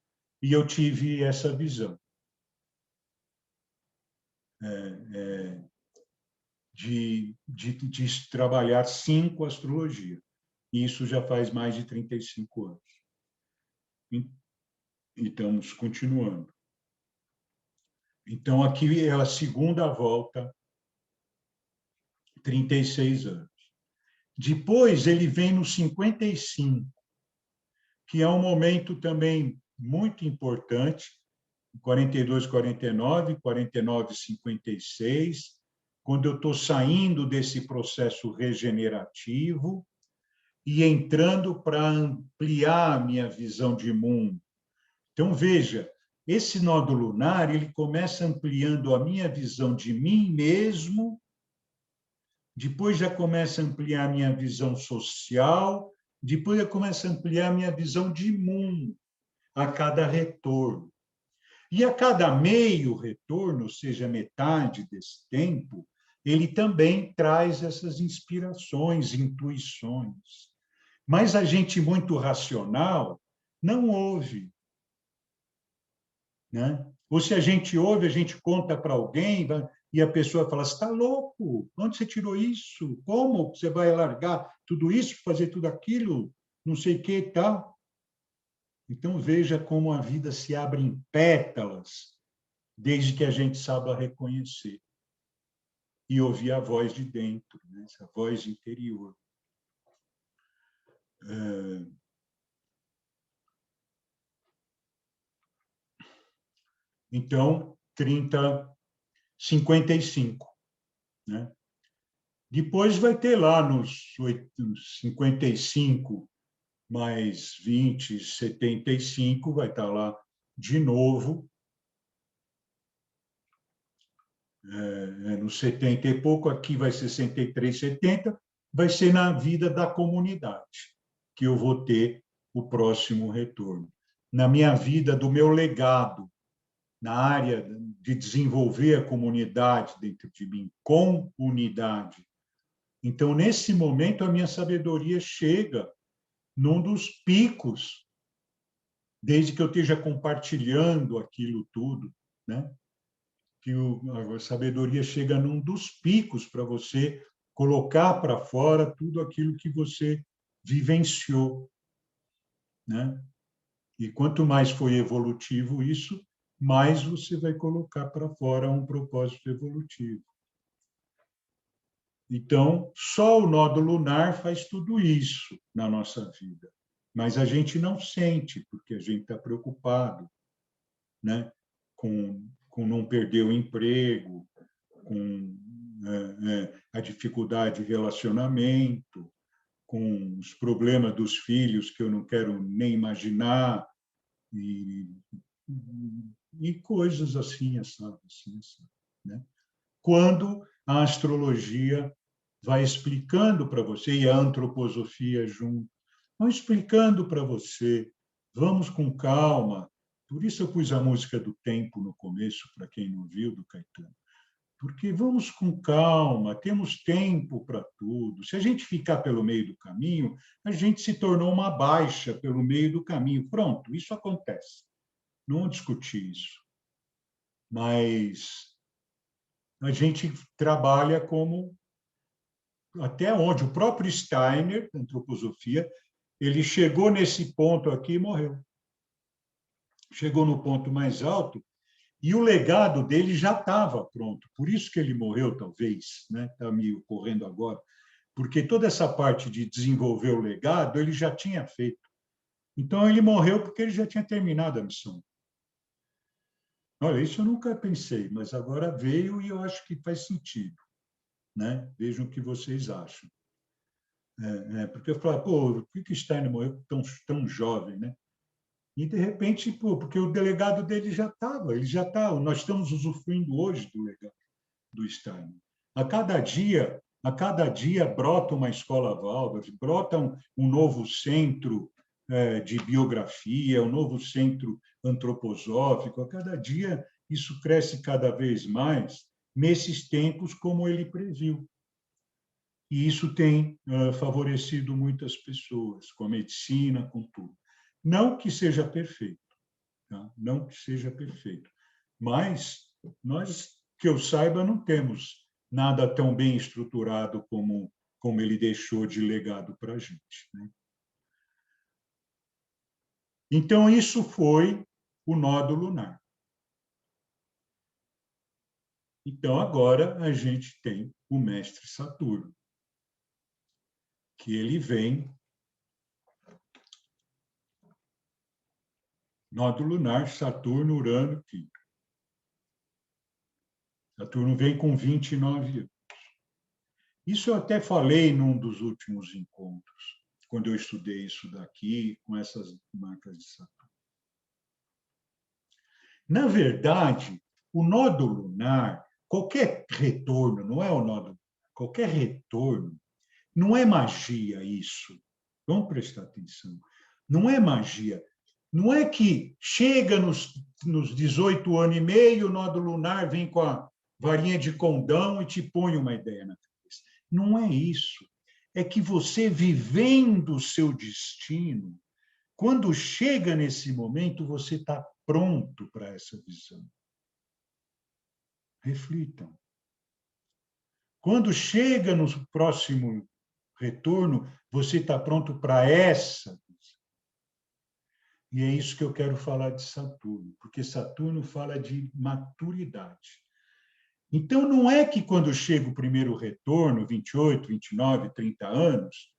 e eu tive essa visão. De trabalhar 5 astrologia. E isso já faz mais de 35 anos. E estamos continuando. Então, aqui é a segunda volta, 36 anos. Depois, ele vem no 55, que é um momento também muito importante, 42, 49, 49, 56, quando eu estou saindo desse processo regenerativo e entrando para ampliar a minha visão de mundo. Então, veja, esse nódulo lunar, ele começa ampliando a minha visão de mim mesmo, depois já começa a ampliar a minha visão social, depois já começa a ampliar a minha visão de mundo a cada retorno. E a cada meio retorno, ou seja, metade desse tempo, ele também traz essas inspirações, intuições. Mas a gente muito racional não ouve. Né? Ou se a gente ouve, a gente conta para alguém e a pessoa fala, você está louco? Onde você tirou isso? Como você vai largar tudo isso, fazer tudo aquilo? Não sei o que e tal. Então, veja como a vida se abre em pétalas, desde que a gente saiba reconhecer e ouvir a voz de dentro, né? Essa voz interior. Então, 55. Né? Depois vai ter lá nos 55 mais 20, 75, vai estar lá de novo, no 70 e pouco, aqui vai ser 63, 70, vai ser na vida da comunidade que eu vou ter o próximo retorno. Na minha vida, do meu legado, na área de desenvolver a comunidade dentro de mim, com unidade. Então, nesse momento, a minha sabedoria chega num dos picos, desde que eu esteja compartilhando aquilo tudo, né? Que a sabedoria chega num dos picos para você colocar para fora tudo aquilo que você vivenciou, né? E quanto mais foi evolutivo isso, mais você vai colocar para fora um propósito evolutivo. Então, só o nódulo lunar faz tudo isso na nossa vida. Mas a gente não sente, porque a gente está preocupado, né? com não perder o emprego, com a dificuldade de relacionamento, com os problemas dos filhos que eu não quero nem imaginar, e coisas assim, sabe? Assim, né? Quando a astrologia vai explicando para você, e a antroposofia junto, vão explicando para você, vamos com calma. Por isso eu pus a música do Tempo no começo, para quem não viu, do Caetano. Porque vamos com calma, temos tempo para tudo. Se a gente ficar pelo meio do caminho, a gente se tornou uma baixa pelo meio do caminho. Pronto, isso acontece. Não vou discutir isso. Mas a gente trabalha como até onde o próprio Steiner, da antroposofia, ele chegou nesse ponto aqui e morreu. Chegou no ponto mais alto e o legado dele já estava pronto. Por isso que ele morreu, talvez, né? Está me ocorrendo agora, porque toda essa parte de desenvolver o legado ele já tinha feito. Então ele morreu porque ele já tinha terminado a missão. Olha, isso eu nunca pensei, mas agora veio e eu acho que faz sentido, né? Vejam o que vocês acham. Porque eu falo, pô, por que Steiner morreu tão jovem, né? E, de repente, pô, porque o delegado dele já estava, ele já está, nós estamos usufruindo hoje do legado do Steiner. A cada dia brota uma escola Waldorf, brota um novo centro de biografia, um novo centro antroposófico. A cada dia isso cresce cada vez mais nesses tempos como ele previu. E isso tem favorecido muitas pessoas, com a medicina, com tudo. Não que seja perfeito, tá? Não que seja perfeito, mas nós, que eu saiba, não temos nada tão bem estruturado como ele deixou de legado para a gente, né? Então, isso foi o nó do lunar. Então, agora a gente tem o mestre Saturno, que ele vem nó do lunar, Saturno, Urano, Quinto. Saturno vem com 29 anos. Isso eu até falei num dos últimos encontros, quando eu estudei isso daqui, com essas marcas de Saturno. Na verdade, o nódo lunar, qualquer retorno, não é o nódo, qualquer retorno, não é magia isso. Vamos prestar atenção. Não é magia. Não é que chega nos 18 anos e meio, o nódo lunar vem com a varinha de condão e te põe uma ideia na cabeça. Não é isso. É que você, vivendo o seu destino, quando chega nesse momento, você está pronto para essa visão. Reflitam. Quando chega no próximo retorno, você está pronto para essa visão. E é isso que eu quero falar de Saturno, porque Saturno fala de maturidade. Então, não é que quando chega o primeiro retorno, 28, 29, 30 anos,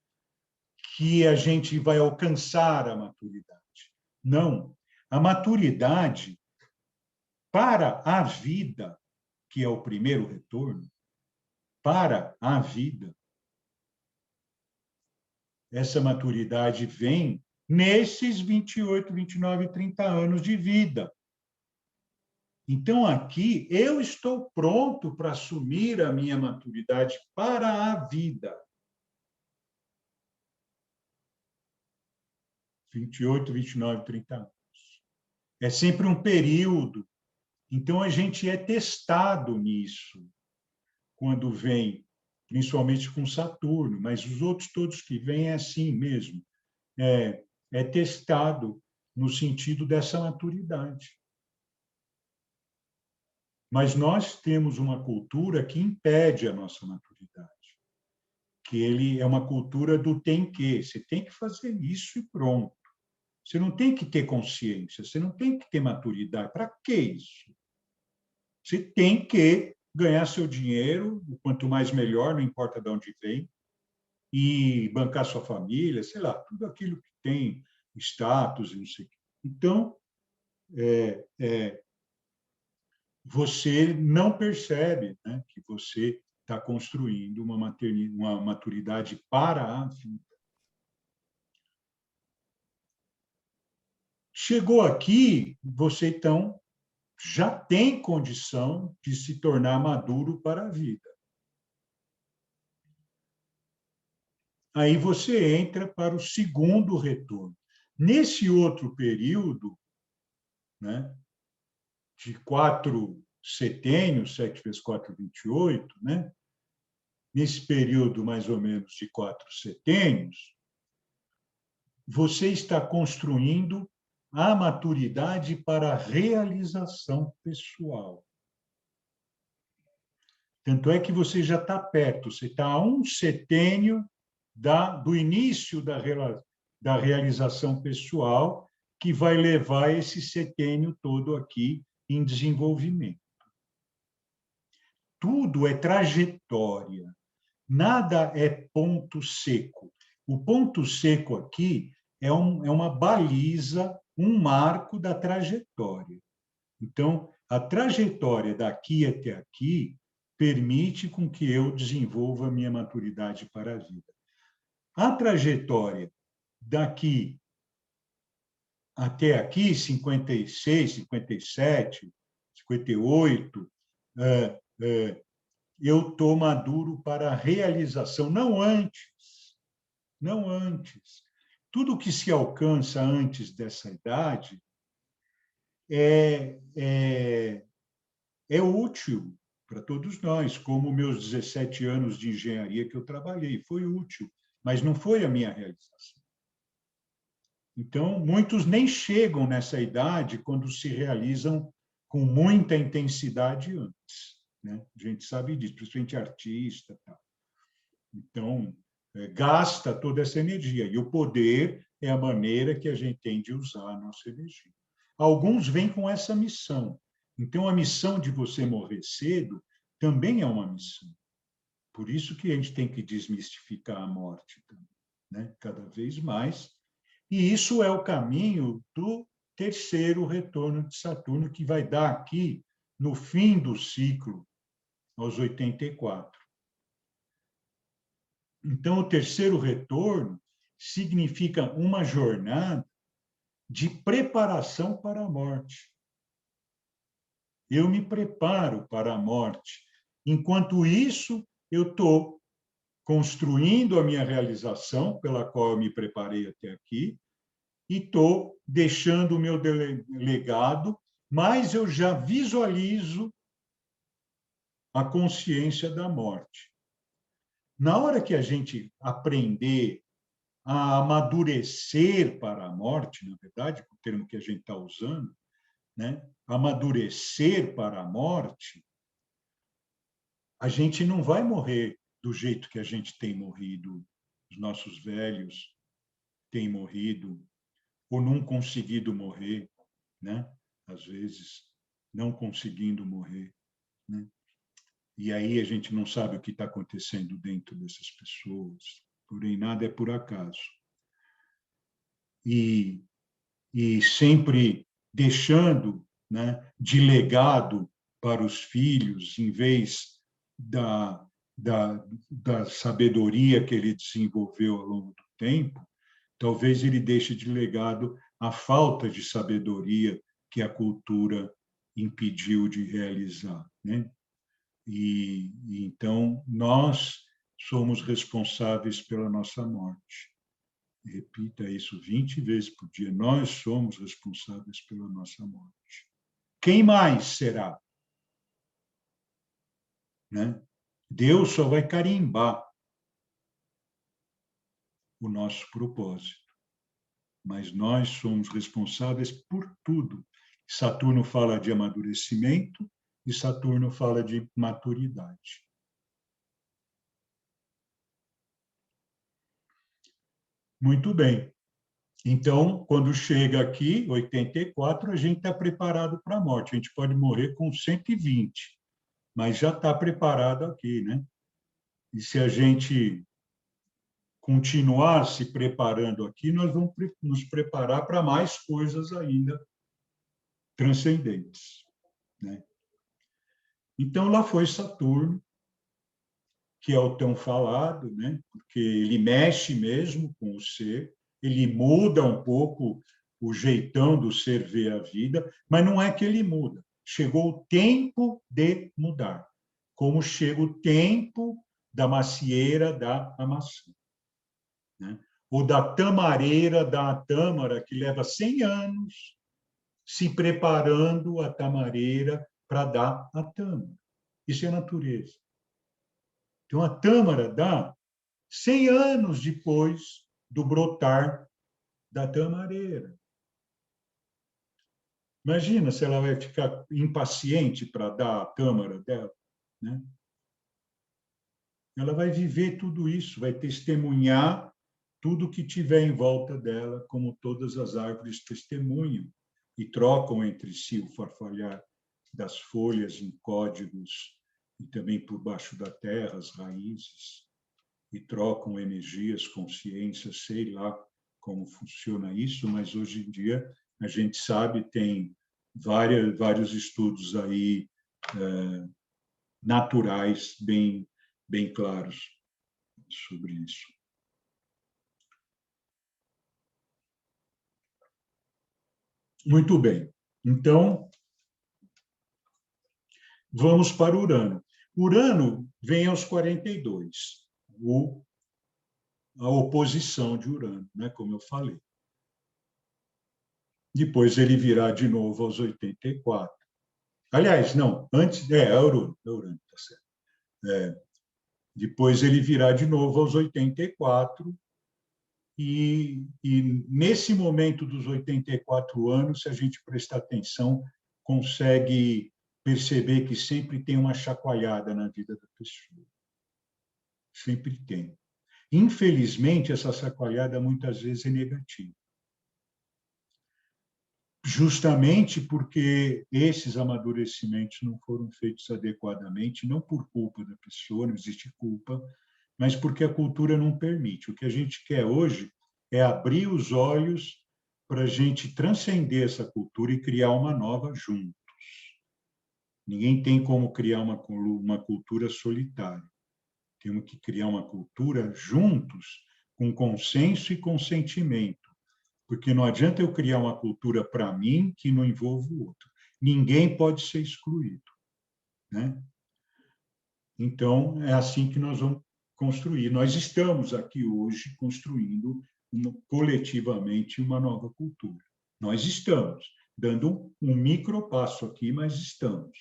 que a gente vai alcançar a maturidade. Não. A maturidade, para a vida, que é o primeiro retorno, para a vida, essa maturidade vem nesses 28, 29, 30 anos de vida. Então, aqui, eu estou pronto para assumir a minha maturidade para a vida. 28, 29, 30 anos. É sempre um período. Então, a gente é testado nisso, quando vem, principalmente com Saturno, mas os outros todos que vêm é assim mesmo. É testado no sentido dessa maturidade. Mas nós temos uma cultura que impede a nossa maturidade, que ele é uma cultura do tem que. Você tem que fazer isso e pronto. Você não tem que ter consciência, você não tem que ter maturidade. Para que isso? Você tem que ganhar seu dinheiro, quanto mais melhor, não importa de onde vem, e bancar sua família, sei lá, tudo aquilo que tem status e não sei o quê. Então, você não percebe, né, que você está construindo uma maturidade para a vida. Chegou aqui, você, então, já tem condição de se tornar maduro para a vida. Aí você entra para o segundo retorno. Nesse outro período, né, de 4 setênios, 7 vezes 4, 28, né, nesse período mais ou menos de 4 setênios, você está construindo a maturidade para a realização pessoal. Tanto é que você já está perto, você está a 1 setênio do início da realização pessoal, que vai levar esse setênio todo aqui em desenvolvimento. Tudo é trajetória, nada é ponto seco. O ponto seco aqui é uma baliza, um marco da trajetória. Então, a trajetória daqui até aqui permite com que eu desenvolva a minha maturidade para a vida. A trajetória daqui até aqui, 56, 57, 58, eu estou maduro para a realização, não antes, não antes. Tudo que se alcança antes dessa idade é útil para todos nós, como meus 17 anos de engenharia que eu trabalhei, foi útil, mas não foi a minha realização. Então, muitos nem chegam nessa idade quando se realizam com muita intensidade antes, né? A gente sabe disso, principalmente artista. Tá? Então, gasta toda essa energia. E o poder é a maneira que a gente tem de usar a nossa energia. Alguns vêm com essa missão. Então, a missão de você morrer cedo também é uma missão. Por isso que a gente tem que desmistificar a morte, né? Cada vez mais. E isso é o caminho do terceiro retorno de Saturno, que vai dar aqui, no fim do ciclo, aos 84. Então, o terceiro retorno significa uma jornada de preparação para a morte. Eu me preparo para a morte. Enquanto isso, eu estou construindo a minha realização, pela qual eu me preparei até aqui, e estou deixando o meu legado, mas eu já visualizo a consciência da morte. Na hora que a gente aprender a amadurecer para a morte, na verdade, o termo que a gente está usando, né? Amadurecer para a morte, a gente não vai morrer do jeito que a gente tem morrido, os nossos velhos têm morrido, ou não conseguido morrer, né? Às vezes, não conseguindo morrer, né? E aí a gente não sabe o que está acontecendo dentro dessas pessoas, porém nada é por acaso. E sempre deixando, né, de legado para os filhos, em vez da sabedoria que ele desenvolveu ao longo do tempo, talvez ele deixe de legado a falta de sabedoria que a cultura impediu de realizar, né? E então nós somos responsáveis pela nossa morte. Repita isso 20 vezes por dia. Nós somos responsáveis pela nossa morte. Quem mais será? Né? Deus só vai carimbar o nosso propósito. Mas nós somos responsáveis por tudo. Saturno fala de amadurecimento e Saturno fala de maturidade. Muito bem. Então, quando chega aqui, 84, a gente está preparado para a morte. A gente pode morrer com 120, mas já está preparado aqui, né? E se a gente continuar se preparando aqui, nós vamos nos preparar para mais coisas ainda transcendentes, né? Então, lá foi Saturno, que é o tão falado, né? Porque ele mexe mesmo com o ser, ele muda um pouco o jeitão do ser ver a vida, mas não é que ele muda. Chegou o tempo de mudar, como chega o tempo da macieira da maçã, né? Ou da tamareira da tâmara, que leva 100 anos se preparando a tamareira para dar a tâmara. Isso é natureza. Então, a tâmara dá 100 anos depois do brotar da tamareira. Imagina se ela vai ficar impaciente para dar a tâmara dela, né? Ela vai viver tudo isso, vai testemunhar tudo que tiver em volta dela, como todas as árvores testemunham e trocam entre si o farfalhar das folhas em códigos e também por baixo da terra, as raízes, e trocam energias, consciências, sei lá como funciona isso, mas hoje em dia a gente sabe, tem vários estudos aí naturais bem claros sobre isso. Muito bem. Então, vamos para Urano. Urano vem aos 42, a oposição de Urano, né, como eu falei. Depois ele virá de novo aos 84. Aliás, não, antes, é Urano, tá certo. Depois ele virá de novo aos 84, e nesse momento dos 84 anos, se a gente prestar atenção, consegue perceber que sempre tem uma chacoalhada na vida da pessoa. Sempre tem. Infelizmente, essa chacoalhada muitas vezes é negativa. Justamente porque esses amadurecimentos não foram feitos adequadamente, não por culpa da pessoa, não existe culpa, mas porque a cultura não permite. O que a gente quer hoje é abrir os olhos para a gente transcender essa cultura e criar uma nova juntos. Ninguém tem como criar uma cultura solitária. Temos que criar uma cultura juntos, com consenso e consentimento, porque não adianta eu criar uma cultura para mim que não envolva o outro. Ninguém pode ser excluído, né? Então, é assim que nós vamos construir. Nós estamos aqui hoje construindo coletivamente uma nova cultura. Nós estamos dando um micropasso aqui, mas estamos.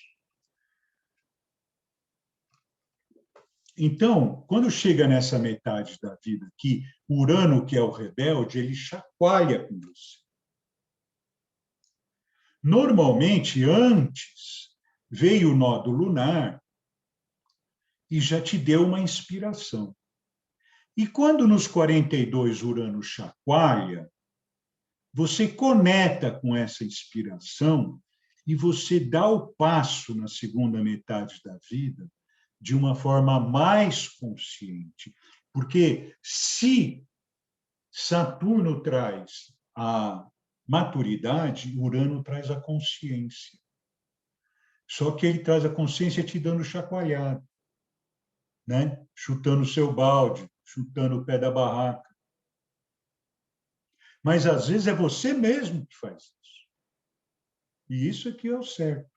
Então, quando chega nessa metade da vida aqui, Urano, que é o rebelde, ele chacoalha com você. Normalmente, antes, veio o nódo lunar e já te deu uma inspiração. E quando nos 42 Urano chacoalha, você conecta com essa inspiração e você dá o passo na segunda metade da vida de uma forma mais consciente. Porque se Saturno traz a maturidade, Urano traz a consciência. Só que ele traz a consciência te dando chacoalhada, né? Chutando o seu balde, chutando o pé da barraca. Mas, às vezes, é você mesmo que faz isso. E isso aqui é o certo.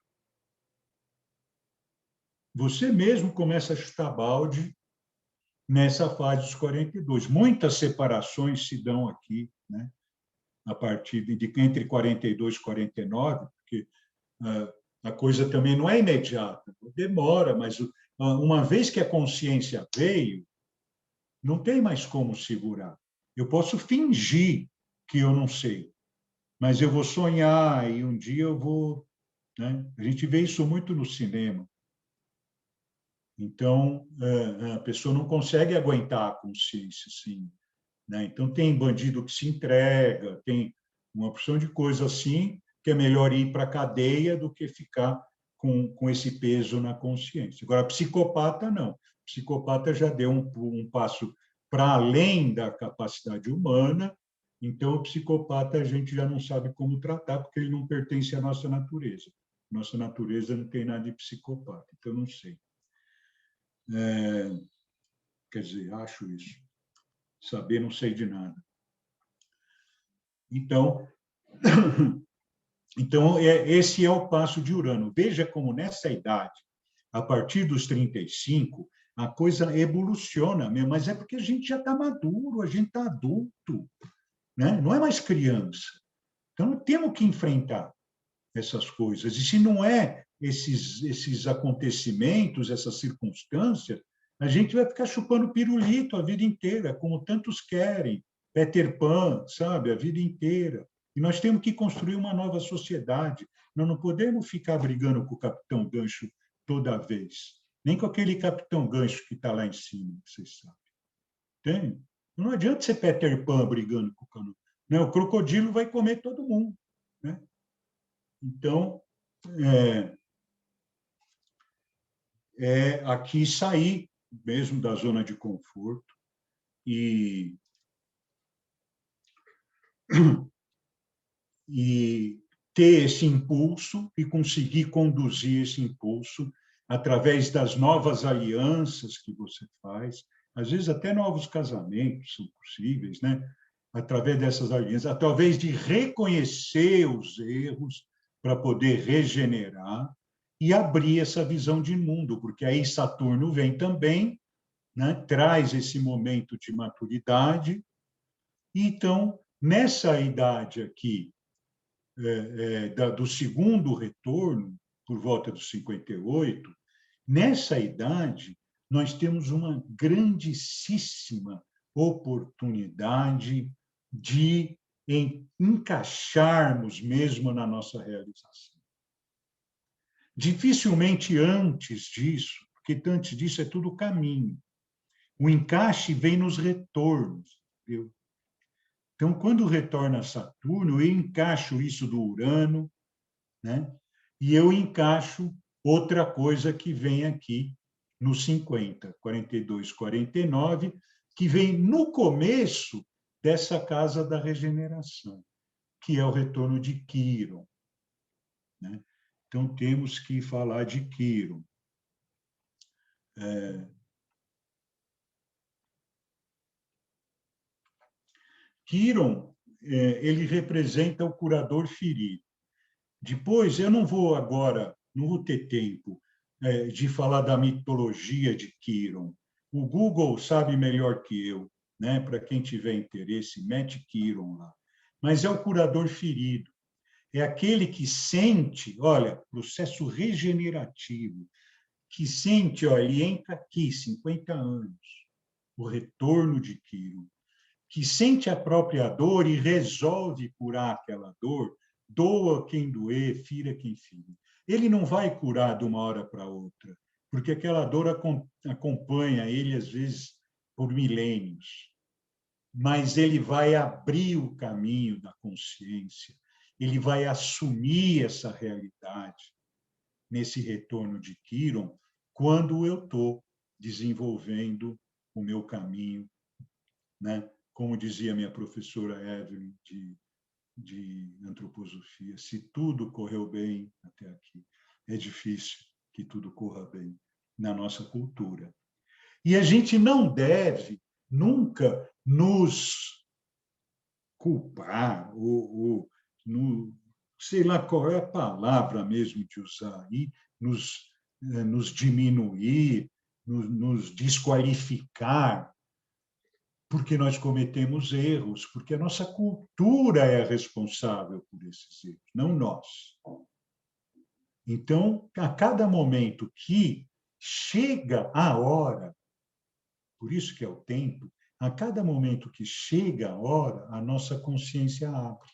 Você mesmo começa a chutar balde nessa fase dos 42. Muitas separações se dão aqui, né? A partir de entre 42 e 49, porque a coisa também não é imediata, demora, mas uma vez que a consciência veio, não tem mais como segurar. Eu posso fingir que eu não sei, mas eu vou sonhar e um dia eu vou, né? A gente vê isso muito no cinema. Então, a pessoa não consegue aguentar a consciência, assim, né? Então, tem bandido que se entrega, tem uma opção de coisa assim, que é melhor ir para a cadeia do que ficar com esse peso na consciência. Agora, psicopata, não. Psicopata já deu um passo para além da capacidade humana, então o psicopata a gente já não sabe como tratar, porque ele não pertence à nossa natureza. Nossa natureza não tem nada de psicopata, então não sei. Quer dizer, acho isso. Saber não sei de nada. Então, Então, esse é o passo de Urano. Veja como, nessa idade, a partir dos 35, a coisa evoluciona mesmo, mas é porque a gente já está maduro, a gente está adulto, né? Não é mais criança. Então, temos que enfrentar essas coisas. E se não é esses acontecimentos, essas circunstâncias, a gente vai ficar chupando pirulito a vida inteira, como tantos querem. Peter Pan, sabe, a vida inteira. E nós temos que construir uma nova sociedade. Nós não podemos ficar brigando com o Capitão Gancho toda vez. Nem com aquele Capitão Gancho que está lá em cima, vocês sabem. Tem? Não adianta ser Peter Pan brigando com o cano. Né? O crocodilo vai comer todo mundo. Né? Então, aqui sair mesmo da zona de conforto e ter esse impulso e conseguir conduzir esse impulso através das novas alianças que você faz, às vezes até novos casamentos são possíveis, né? Através dessas alianças, através de reconhecer os erros para poder regenerar e abrir essa visão de mundo, porque aí Saturno vem também, né? Traz esse momento de maturidade. Então, nessa idade aqui, do segundo retorno, por volta dos 58, nessa idade, nós temos uma grandíssima oportunidade de encaixarmos mesmo na nossa realização. Dificilmente antes disso, porque antes disso é tudo caminho. O encaixe vem nos retornos, entendeu? Então, quando retorna Saturno, eu encaixo isso do Urano, né? E eu encaixo outra coisa que vem aqui no 50, 42, 49, que vem no começo dessa casa da regeneração, que é o retorno de Quiron. Né? Então, temos que falar de Quiron. Quiron, ele representa o curador ferido. Depois, eu não vou agora, não vou ter tempo de falar da mitologia de Quiron. O Google sabe melhor que eu, né? Para quem tiver interesse, mete Quiron lá. Mas é o curador ferido. É aquele que sente, olha, processo regenerativo, que sente, olha, ele entra aqui, 50 anos, o retorno de Quiron, que sente a própria dor e resolve curar aquela dor, doa quem doer, fira quem fira. Ele não vai curar de uma hora para outra, porque aquela dor acompanha ele, às vezes, por milênios. Mas ele vai abrir o caminho da consciência, ele vai assumir essa realidade nesse retorno de Quiron, quando eu estou desenvolvendo o meu caminho, né? Como dizia minha professora Evelyn de antroposofia, se tudo correu bem até aqui, é difícil que tudo corra bem na nossa cultura. E a gente não deve nunca nos culpar ou sei lá qual é a palavra mesmo de usar aí, nos diminuir, nos desqualificar, porque nós cometemos erros, porque a nossa cultura é responsável por esses erros, não nós. Então, a cada momento que chega a hora, por isso que é o tempo, a cada momento que chega a hora, a nossa consciência abre.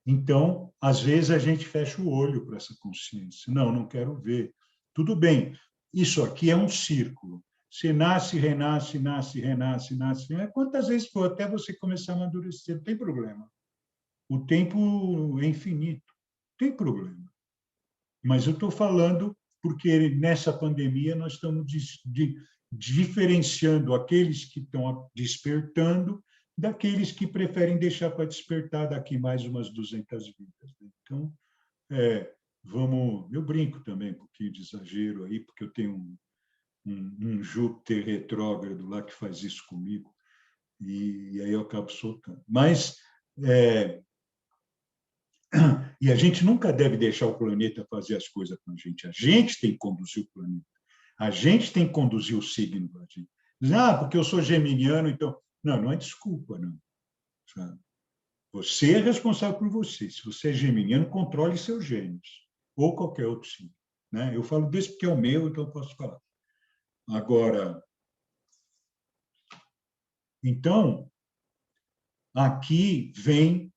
Então, às vezes, a gente fecha o olho para essa consciência. Não, não quero ver. Tudo bem, isso aqui é um círculo. Você nasce, renasce, nasce, renasce, nasce. Quantas vezes for até você começar a amadurecer? Não tem problema. O tempo é infinito. Não tem problema. Mas eu estou falando porque nessa pandemia nós estamos diferenciando aqueles que estão despertando daqueles que preferem deixar para despertar daqui mais umas 200 vidas. Então, vamos... Eu brinco também um pouquinho de exagero aí, porque eu tenho um Júpiter retrógrado lá que faz isso comigo. E aí eu acabo soltando. Mas e a gente nunca deve deixar o planeta fazer as coisas com a gente. A gente tem que conduzir o planeta. A gente tem que conduzir o signo para a gente. Porque eu sou geminiano, então... Não, não é desculpa, não. Sabe? Você é responsável por você. Se você é geminiano, controle seus gênios. Ou qualquer outro signo. Né? Eu falo desse porque é o meu, então eu posso falar. Agora, então, aqui vem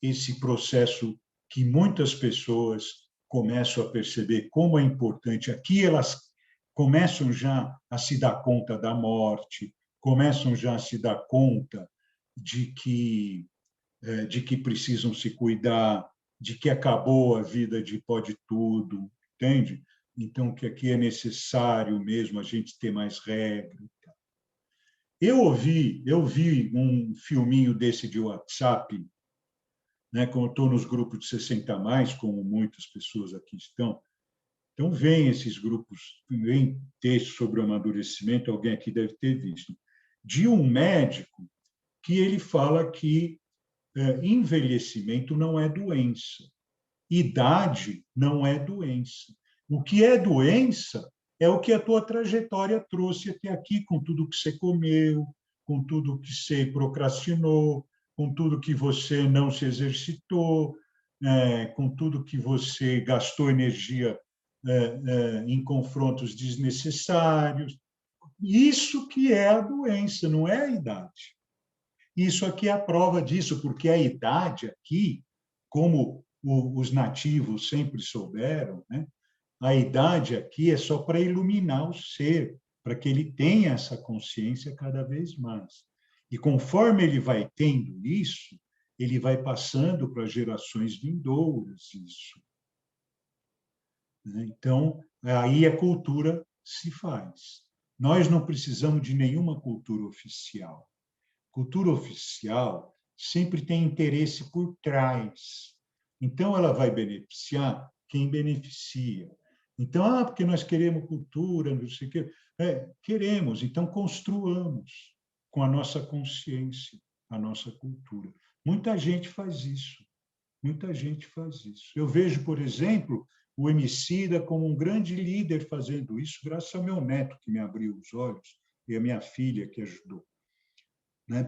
esse processo que muitas pessoas começam a perceber como é importante. Aqui elas começam já a se dar conta da morte, começam já a se dar conta de que precisam se cuidar, de que acabou a vida de pode tudo, entende? Então, que aqui é necessário mesmo a gente ter mais regras. Eu vi um filminho desse de WhatsApp, né, como eu estou nos grupos de 60 mais, como muitas pessoas aqui estão, então vem esses grupos, vem texto sobre o amadurecimento, alguém aqui deve ter visto, de um médico que ele fala que envelhecimento não é doença, idade não é doença. O que é doença é o que a tua trajetória trouxe até aqui, com tudo que você comeu, com tudo que você procrastinou, com tudo que você não se exercitou, com tudo que você gastou energia em confrontos desnecessários. Isso que é a doença, não é a idade. Isso aqui é a prova disso, porque a idade aqui, como os nativos sempre souberam, né? A idade aqui é só para iluminar o ser, para que ele tenha essa consciência cada vez mais. E conforme ele vai tendo isso, ele vai passando para gerações vindouras isso. Então, aí a cultura se faz. Nós não precisamos de nenhuma cultura oficial. Cultura oficial sempre tem interesse por trás. Então, ela vai beneficiar quem beneficia. Então, porque nós queremos cultura, não sei o quê. Queremos, então construamos com a nossa consciência a nossa cultura. Muita gente faz isso. Muita gente faz isso. Eu vejo, por exemplo, o Emicida como um grande líder fazendo isso, graças ao meu neto, que me abriu os olhos, e a minha filha, que ajudou.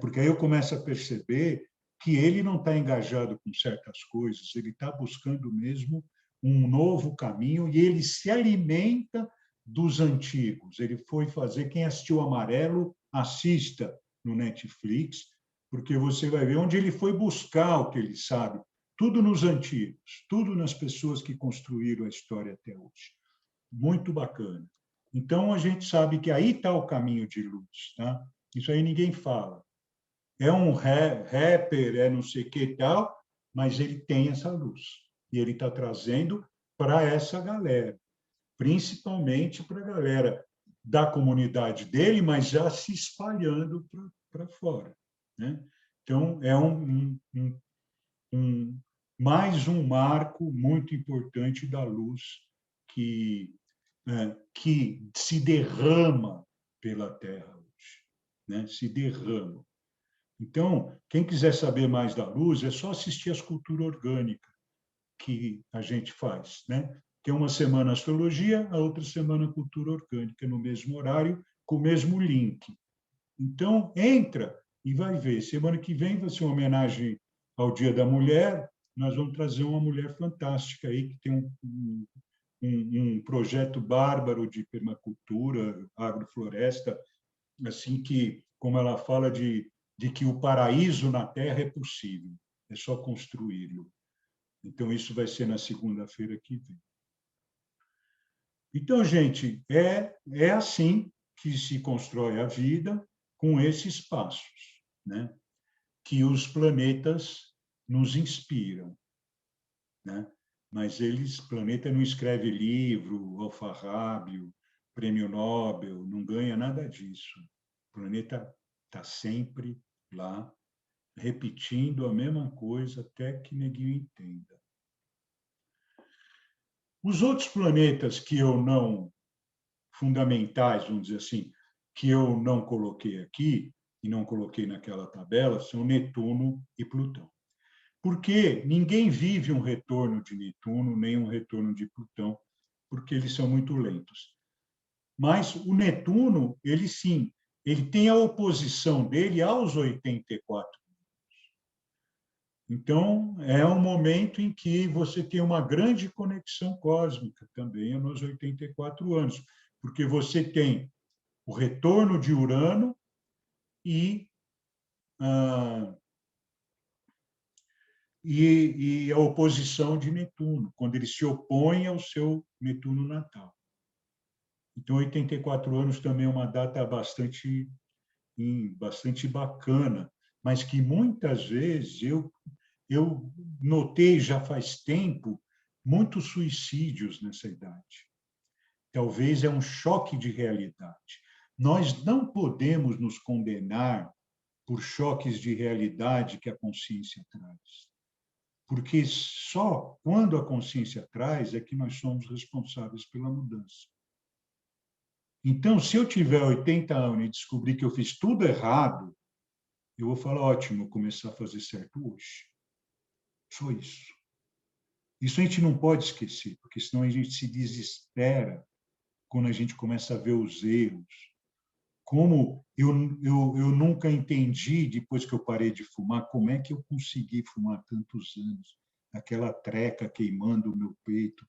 Porque aí eu começo a perceber que ele não está engajado com certas coisas, ele está buscando mesmo um novo caminho e ele se alimenta dos antigos. Ele foi fazer, quem assistiu Amarelo, assista no Netflix, porque você vai ver onde ele foi buscar o que ele sabe, tudo nos antigos, tudo nas pessoas que construíram a história até hoje. Muito bacana. Então, a gente sabe que aí está o caminho de luz. Tá? Isso aí ninguém fala. É um rapper, é não sei o que e tal, mas ele tem essa luz. E ele está trazendo para essa galera, principalmente para a galera da comunidade dele, mas já se espalhando para fora. Né? Então, é mais um marco muito importante da luz que se derrama pela Terra hoje. Né? Se derrama. Então, quem quiser saber mais da luz, é só assistir a escultura orgânica que a gente faz. Né? Tem uma semana astrologia, a outra semana cultura orgânica, no mesmo horário, com o mesmo link. Então, entra e vai ver. Semana que vem vai ser uma homenagem ao Dia da Mulher. Nós vamos trazer uma mulher fantástica aí, que tem um projeto bárbaro de permacultura, agrofloresta, assim que, como ela fala de que o paraíso na Terra é possível, é só construí-lo. Então, isso vai ser na segunda-feira que vem. Então, gente, é assim que se constrói a vida, com esses passos, né? Que os planetas nos inspiram. Né? Mas planeta não escreve livro, alfarrábio, prêmio Nobel, não ganha nada disso. O planeta está sempre lá, repetindo a mesma coisa até que ninguém entenda. Os outros planetas que eu não, fundamentais, vamos dizer assim, que eu não coloquei aqui, e não coloquei naquela tabela, são Netuno e Plutão. Porque ninguém vive um retorno de Netuno, nem um retorno de Plutão, porque eles são muito lentos. Mas o Netuno, ele sim, ele tem a oposição dele aos 84. Então, é um momento em que você tem uma grande conexão cósmica também nos 84 anos, porque você tem o retorno de Urano e a oposição de Netuno, quando ele se opõe ao seu Netuno natal. Então, 84 anos também é uma data bastante bacana, mas que muitas vezes eu notei já faz tempo muitos suicídios nessa idade. Talvez é um choque de realidade. Nós não podemos nos condenar por choques de realidade que a consciência traz. Porque só quando a consciência traz é que nós somos responsáveis pela mudança. Então, se eu tiver 80 anos e descobrir que eu fiz tudo errado, eu vou falar, ótimo, começar a fazer certo hoje. Só isso. Isso a gente não pode esquecer, porque senão a gente se desespera quando a gente começa a ver os erros. Como eu nunca entendi, depois que eu parei de fumar, como é que eu consegui fumar tantos anos. Aquela treca queimando o meu peito,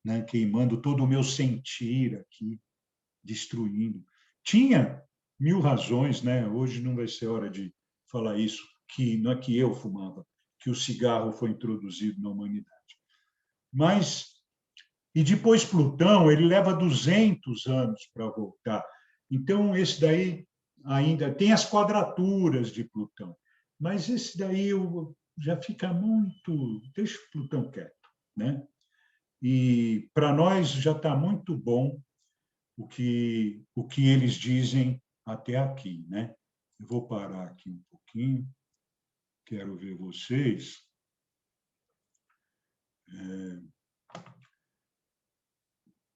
né? Queimando todo o meu sentir aqui, destruindo. Tinha 1000 razões, né? Hoje não vai ser hora de falar isso, que não é que eu fumava, que o cigarro foi introduzido na humanidade. Mas, e depois Plutão, ele leva 200 anos para voltar. Então, esse daí ainda tem as quadraturas de Plutão, mas esse daí já fica muito... Deixa o Plutão quieto, né? E para nós já está muito bom o que eles dizem até aqui, né? Eu vou parar aqui um pouquinho, quero ver vocês.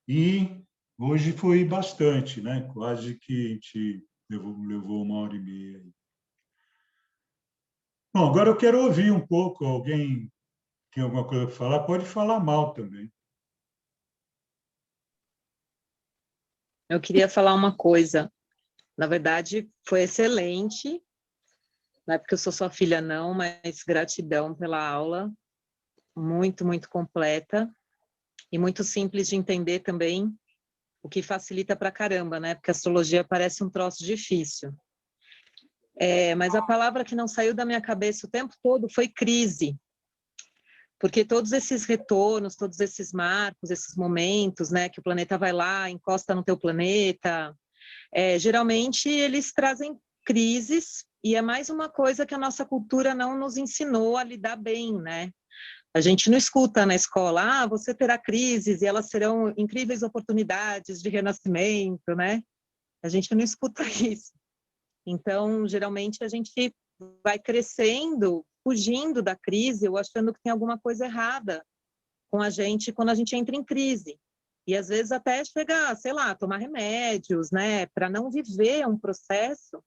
E hoje foi bastante, né? Quase que a gente levou 1h30. Bom, agora eu quero ouvir um pouco. Alguém tem alguma coisa para falar? Pode falar mal também. Eu queria falar uma coisa. Na verdade, foi excelente. Não é porque eu sou sua filha, não, mas gratidão pela aula. Muito, muito completa. E muito simples de entender também, o que facilita pra caramba, né? Porque a astrologia parece um troço difícil. Mas a palavra que não saiu da minha cabeça o tempo todo foi crise. Porque todos esses retornos, todos esses marcos, esses momentos, né, que o planeta vai lá, encosta no teu planeta, geralmente eles trazem crises, e é mais uma coisa que a nossa cultura não nos ensinou a lidar bem, né? A gente não escuta na escola, você terá crises e elas serão incríveis oportunidades de renascimento, né? A gente não escuta isso. Então, geralmente, a gente vai crescendo, fugindo da crise ou achando que tem alguma coisa errada com a gente quando a gente entra em crise. E, às vezes, até chegar, sei lá, tomar remédios, né? Para não viver um processo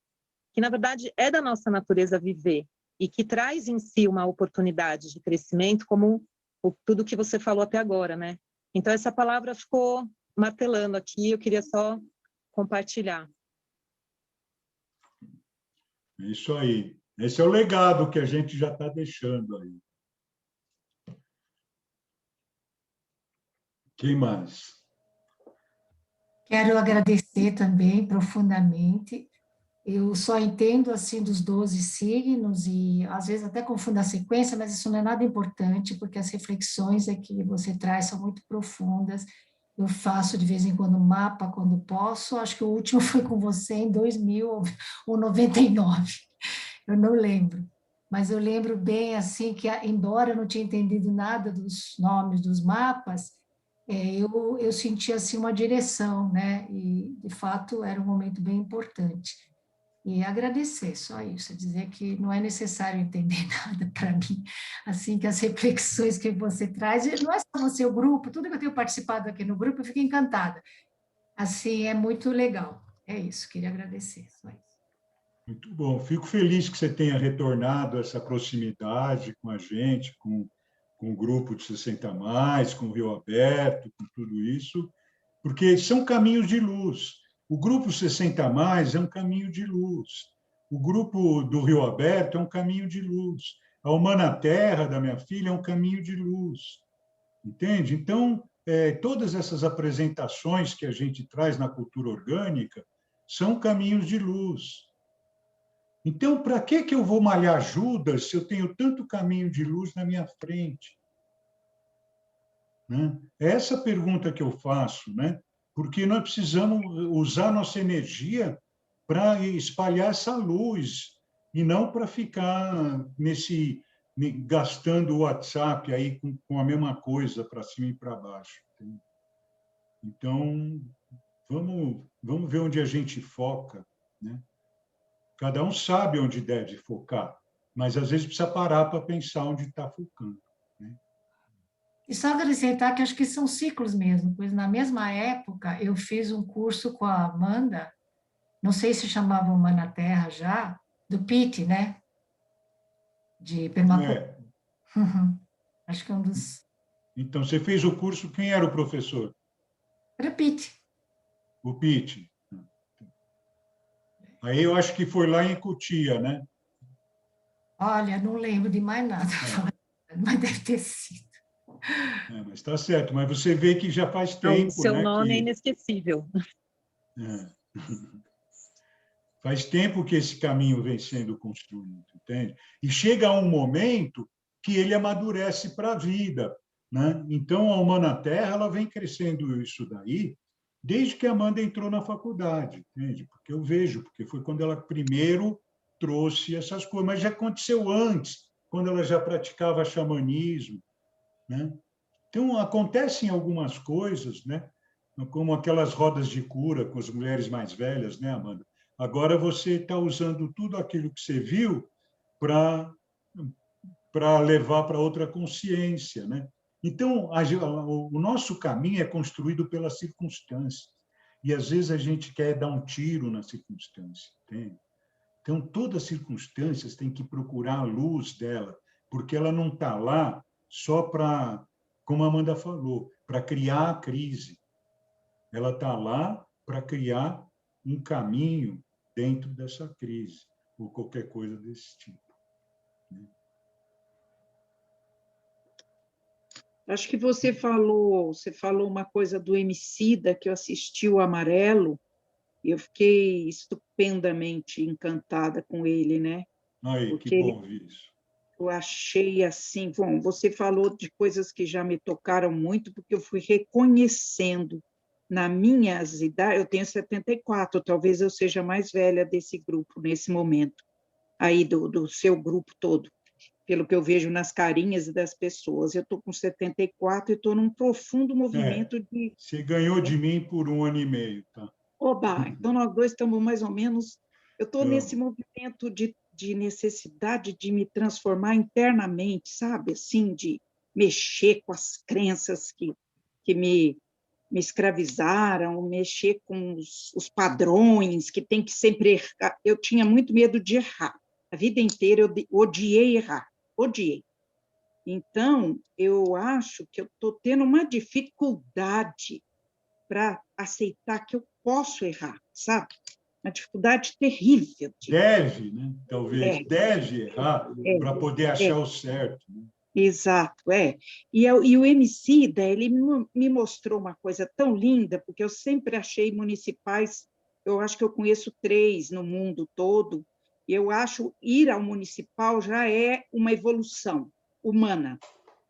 que, na verdade, é da nossa natureza viver e que traz em si uma oportunidade de crescimento, como tudo que você falou até agora, né? Então, essa palavra ficou martelando aqui, eu queria só compartilhar. É isso aí. Esse é o legado que a gente já está deixando aí. Quem mais? Quero agradecer também profundamente. Eu só entendo assim dos 12 signos e às vezes até confundo a sequência, mas isso não é nada importante, porque as reflexões que você traz são muito profundas. Eu faço de vez em quando mapa quando posso. Acho que o último foi com você em 2000 ou 99. Eu não lembro. Mas eu lembro bem assim que, embora eu não tinha entendido nada dos nomes dos mapas, eu senti assim uma direção, né? E de fato era um momento bem importante. E agradecer, só isso, dizer que não é necessário entender nada para mim, assim, que as reflexões que você traz, e não é só você, o grupo, tudo que eu tenho participado aqui no grupo, eu fico encantada. Assim, é muito legal. É isso, queria agradecer, só isso. Muito bom. Fico feliz que você tenha retornado essa proximidade com a gente, com o grupo de 60 mais, com o Rio Aberto, com tudo isso, porque são caminhos de luz. O grupo 60 mais é um caminho de luz. O grupo do Rio Aberto é um caminho de luz. A Humana Terra da minha filha é um caminho de luz. Entende? Então, todas essas apresentações que a gente traz na cultura orgânica são caminhos de luz. Então, para que eu vou malhar Judas se eu tenho tanto caminho de luz na minha frente? Né? É essa pergunta que eu faço, né? Porque nós precisamos usar nossa energia para espalhar essa luz e não para ficar gastando o WhatsApp aí com a mesma coisa para cima e para baixo. Então, vamos ver onde a gente foca, né? Cada um sabe onde deve focar, mas às vezes precisa parar para pensar onde está focando, né? E só acrescentar que acho que são ciclos mesmo, pois na mesma época eu fiz um curso com a Amanda, não sei se chamava Humana Terra já, do Pete, né? De permacultura. Acho que é um dos... Então, você fez o curso, quem era o professor? Era Pete. O Pete. Aí eu acho que foi lá em Cotia, né? Olha, não lembro de mais nada, mas deve ter sido. Mas está certo, mas você vê que já faz tempo, O seu né, nome é que... inesquecível. Faz tempo que esse caminho vem sendo construído, entende? E chega um momento que ele amadurece para a vida, né? Então, a Humana Terra ela vem crescendo isso daí desde que a Amanda entrou na faculdade, entende? Porque eu vejo, porque foi quando ela primeiro trouxe essas coisas, mas já aconteceu antes, quando ela já praticava xamanismo, né? Então, acontecem algumas coisas, né? Como aquelas rodas de cura com as mulheres mais velhas, né, Amanda? Agora você está usando tudo aquilo que você viu para levar para outra consciência, né? Então, o nosso caminho é construído pelas circunstâncias. E, às vezes, a gente quer dar um tiro na circunstância, entende? Então, todas as circunstâncias têm que procurar a luz dela, porque ela não está lá só para, como a Amanda falou, para criar a crise. Ela está lá para criar um caminho dentro dessa crise, ou qualquer coisa desse tipo. Acho que você falou uma coisa do Emicida, que eu assisti o Amarelo, e eu fiquei estupendamente encantada com ele, né? Aí, Porque que bom ouvir isso. eu achei assim, bom, você falou de coisas que já me tocaram muito, porque eu fui reconhecendo na minhas idades, eu tenho 74, talvez eu seja mais velha desse grupo nesse momento, aí do seu grupo todo, pelo que eu vejo nas carinhas das pessoas. Eu estou com 74 e estou num profundo movimento de... Você ganhou de mim por 1 ano e meio, tá? Oba, então nós dois estamos mais ou menos... Eu estou nesse movimento de necessidade de me transformar internamente, sabe? Assim, de mexer com as crenças que me escravizaram, mexer com os padrões, que tem que sempre errar. Eu tinha muito medo de errar. A vida inteira eu odiei errar, odiei. Então, eu acho que eu estou tendo uma dificuldade para aceitar que eu posso errar, sabe? Uma dificuldade terrível. Deve, né? Talvez, deve errar para poder achar o certo. Né? Exato, é. E o Emicida, ele me mostrou uma coisa tão linda, porque eu sempre achei municipais, eu acho que eu conheço 3 no mundo todo, e eu acho ir ao municipal já é uma evolução humana.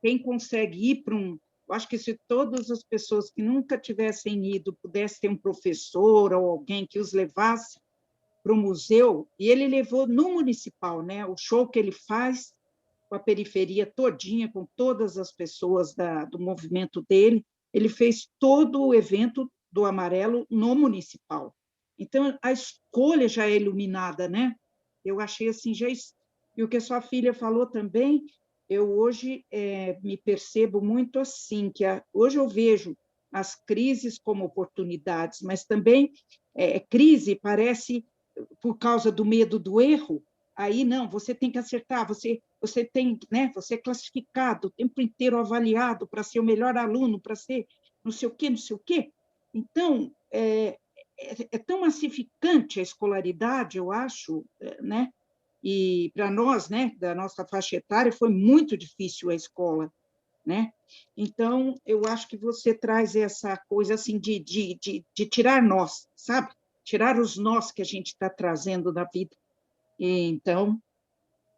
Quem consegue ir para um... Eu acho que se todas as pessoas que nunca tivessem ido pudessem ter um professor ou alguém que os levasse para o museu, e ele levou no municipal, né? O show que ele faz com a periferia todinha, com todas as pessoas do movimento dele, ele fez todo o evento do Amarelo no municipal. Então, a escolha já é iluminada, né? Eu achei assim, e o que a sua filha falou também, eu hoje me percebo muito assim, que hoje eu vejo as crises como oportunidades, mas também crise parece por causa do medo do erro, aí não, você tem que acertar, você tem, né, você é classificado o tempo inteiro avaliado para ser o melhor aluno, para ser não sei o quê, não sei o quê. Então, é tão massificante a escolaridade, eu acho, né? E para nós, né, da nossa faixa etária, foi muito difícil a escola, né? Então, eu acho que você traz essa coisa assim de tirar nós, sabe? Tirar os nós que a gente está trazendo da vida. E, então,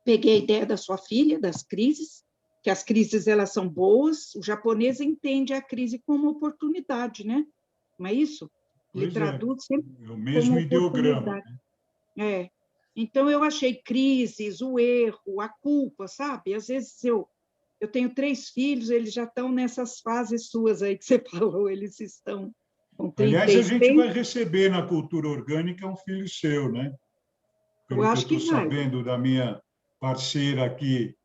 peguei a ideia da sua filha, das crises, que as crises elas são boas, o japonês entende a crise como oportunidade, né? Não é isso? Ele Pois traduz sempre é o mesmo como ideograma. oportunidade. Então, eu achei crises, o erro, a culpa, sabe? Às vezes eu tenho 3 filhos, eles já estão nessas fases suas aí que você falou, eles estão com Aliás, a gente 36, vai receber na cultura orgânica um filho seu, né? eu Pelo que eu acho que estou vai. sabendo da minha parceira aqui,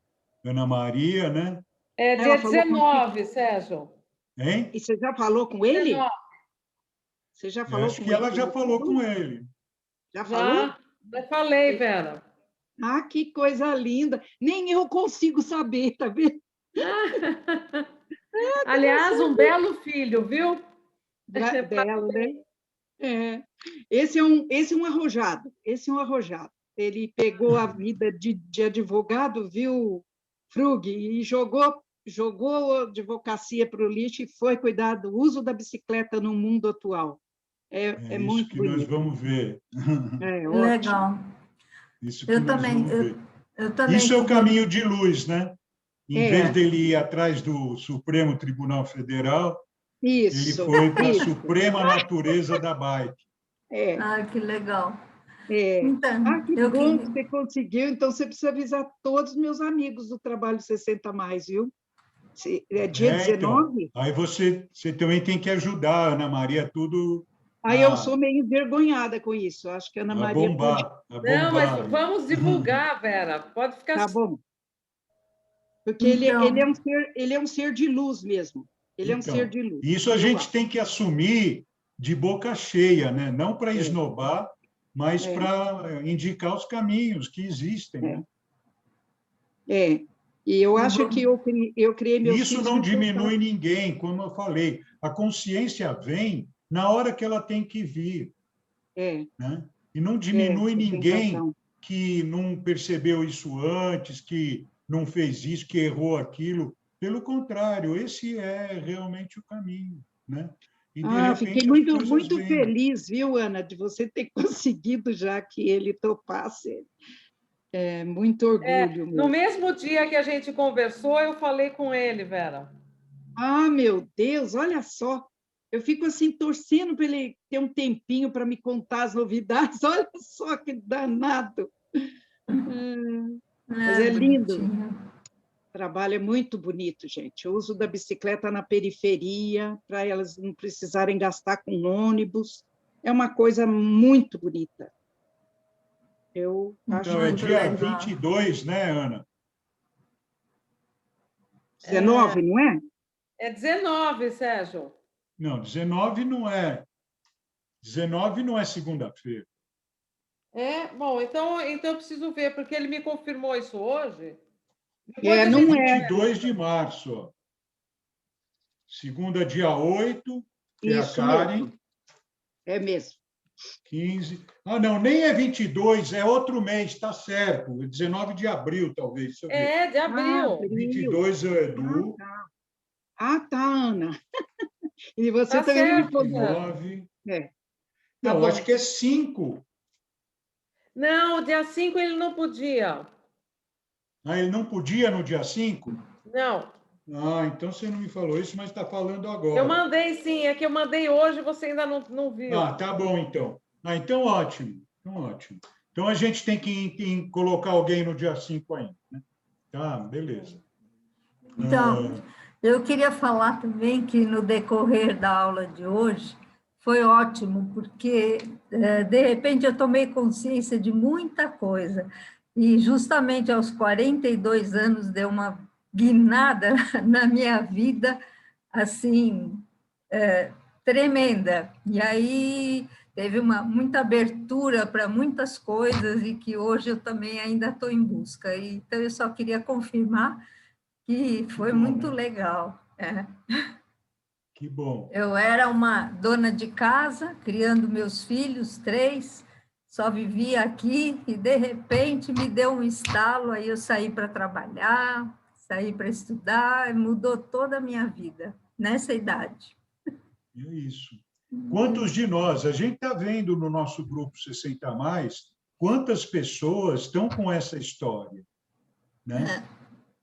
Ana Maria, né? É Ela dia falou contigo. 19, Sérgio. Hein? E você já falou com ele? 19. Você já Eu falou acho com que ele? ela já falou com ele. Já falou? Já falei, Vera. Ah, que coisa linda! Nem eu consigo saber, tá vendo? Aliás, um belo filho, viu? Dela, né? Esse é um arrojado, Ele pegou a vida de advogado, viu, Frug, e jogou a advocacia para o lixo e foi cuidar do uso da bicicleta no mundo atual. É É isso muito que nós bonito. vamos ver. Ótimo. Legal. Isso que Eu nós também, vamos ver. eu também Isso é o tive. caminho de luz, né? Em vez É. dele ir atrás do Supremo Tribunal Federal, ele Isso, foi para a isso. suprema natureza da bike. Ah, que legal. Ah, Então, que eu bom queria. que você conseguiu. Então, você precisa avisar todos os meus amigos do Trabalho 60 Mais, viu? É dia Então, 19? aí você também tem que ajudar a Ana Maria tudo Aí eu sou meio envergonhada com isso. Acho que a Ana a Maria pode. bombar, a Não, mas bombar. vamos divulgar, Vera. Pode ficar. Tá bom. Porque Então, ele é um ser de luz mesmo. Ele é um ser Então, de luz. isso a eu gente acho. tem que assumir de boca cheia, né? Não para esnobar, mas É. para indicar os caminhos que existem. É. Né? E eu acho que eu criei meus Isso filhos não com diminui ninguém, como eu falei. A consciência vem na hora que ela tem que vir. Né? E não diminui você tem ninguém razão. que não percebeu isso antes, que não fez isso, que errou aquilo. Pelo contrário, esse é realmente o caminho. Né? E, de Fiquei repente, as muito, coisas muito vêm. feliz, viu, Ana, de você ter conseguido já que ele topasse. É muito orgulho No mesmo. mesmo dia que a gente conversou, eu falei com ele, Vera. Meu Deus, olha só. Eu fico assim torcendo para ele ter um tempinho para me contar as novidades. Olha só que danado. Mas é lindo. bonitinho. O trabalho é muito bonito, gente. O uso da bicicleta na periferia, para elas não precisarem gastar com ônibus, é uma coisa muito bonita. Eu acho Então, é Muito dia legal. 22, né, Ana? 19, não é? É 19, Sérgio. Não, 19 não é. 19 não é segunda-feira. Bom, então eu preciso ver, porque ele me confirmou isso hoje. Não é. 22 de março. Ó. Segunda, dia 8, que Isso é a Karen. mesmo. É mesmo. 15. Não, nem é 22, é outro mês, está certo. 19 de abril, talvez. Deixa eu ver. De abril. 22 é o Edu. Tá, Ana. E você Tá também não me certo, contou. 9. Tá Não, bom. acho que é 5. Não, dia 5 ele não podia. Ele não podia no dia 5? Não. Então você não me falou isso, mas está falando agora. Eu mandei sim, é que eu mandei hoje, você ainda não viu. Tá bom, então. Então, ótimo. Então, a gente tem que colocar alguém no dia 5 ainda. Né? Tá, beleza. Então, eu queria falar também que no decorrer da aula de hoje foi ótimo, porque de repente eu tomei consciência de muita coisa. E justamente aos 42 anos deu uma guinada na minha vida, assim, tremenda. E aí teve muita abertura para muitas coisas e que hoje eu também ainda estou em busca. Então, eu só queria confirmar que foi muito legal. Que bom. Eu era uma dona de casa, criando meus filhos, 3, só vivia aqui e, de repente, me deu um estalo, aí eu saí para trabalhar, saí para estudar, mudou toda a minha vida, nessa idade. É isso. Quantos de nós, a gente está vendo no nosso grupo 60 mais, quantas pessoas estão com essa história, né?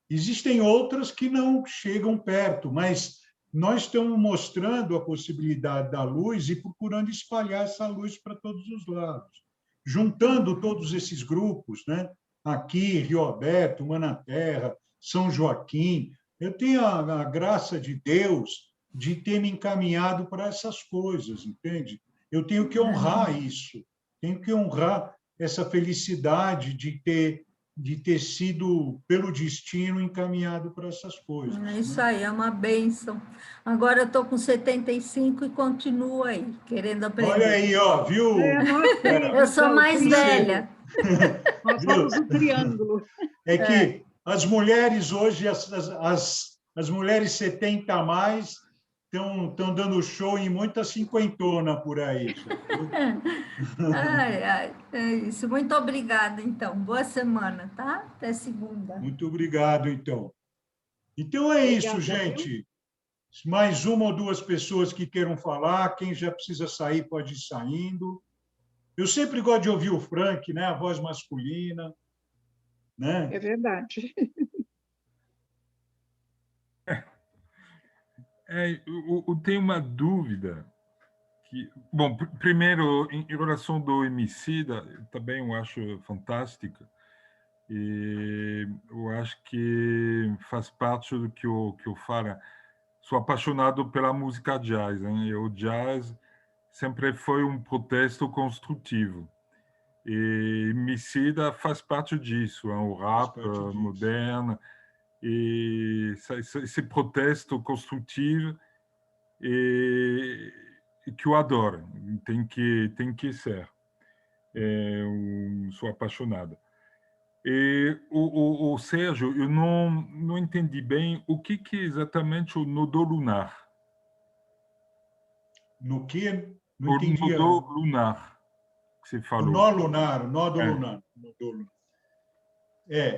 Existem outras que não chegam perto, mas nós estamos mostrando a possibilidade da luz e procurando espalhar essa luz para todos os lados, juntando todos esses grupos, né? Aqui, Rio Aberto, Manaterra, São Joaquim. Eu tenho a graça de Deus de ter me encaminhado para essas coisas, entende? Eu tenho que honrar isso, tenho que honrar essa felicidade de ter sido, pelo destino, encaminhado para essas coisas. Isso aí, é uma bênção. Agora eu estou com 75 e continuo aí, querendo aprender. Olha aí, ó, viu? Eu sou mais velha. Nós somos o triângulo. É que as mulheres hoje, as mulheres 70 a mais, estão dando show em muita cinquentona por aí. É isso. Muito obrigada, então. Boa semana, tá? Até segunda. Muito obrigado, então. Então é isso, gente. Mais uma ou duas pessoas que queiram falar. Quem já precisa sair pode ir saindo. Eu sempre gosto de ouvir o Frank, né? A voz masculina. Né? É verdade. Eu tenho uma dúvida. Bom, primeiro, em relação do Emicida, também eu acho fantástica. E eu acho que faz parte do que eu falo. Sou apaixonado pela música jazz, hein? E o jazz sempre foi um protesto construtivo. E Emicida faz parte disso, o rap moderno, e esse protesto construtivo e que eu adoro, tem que ser. Eu sou apaixonado. E o Sérgio, eu não entendi bem o que é exatamente o nodo lunar. No que? Não o entendi. Nodo lunar que você falou. O nó lunar, o nodo lunar.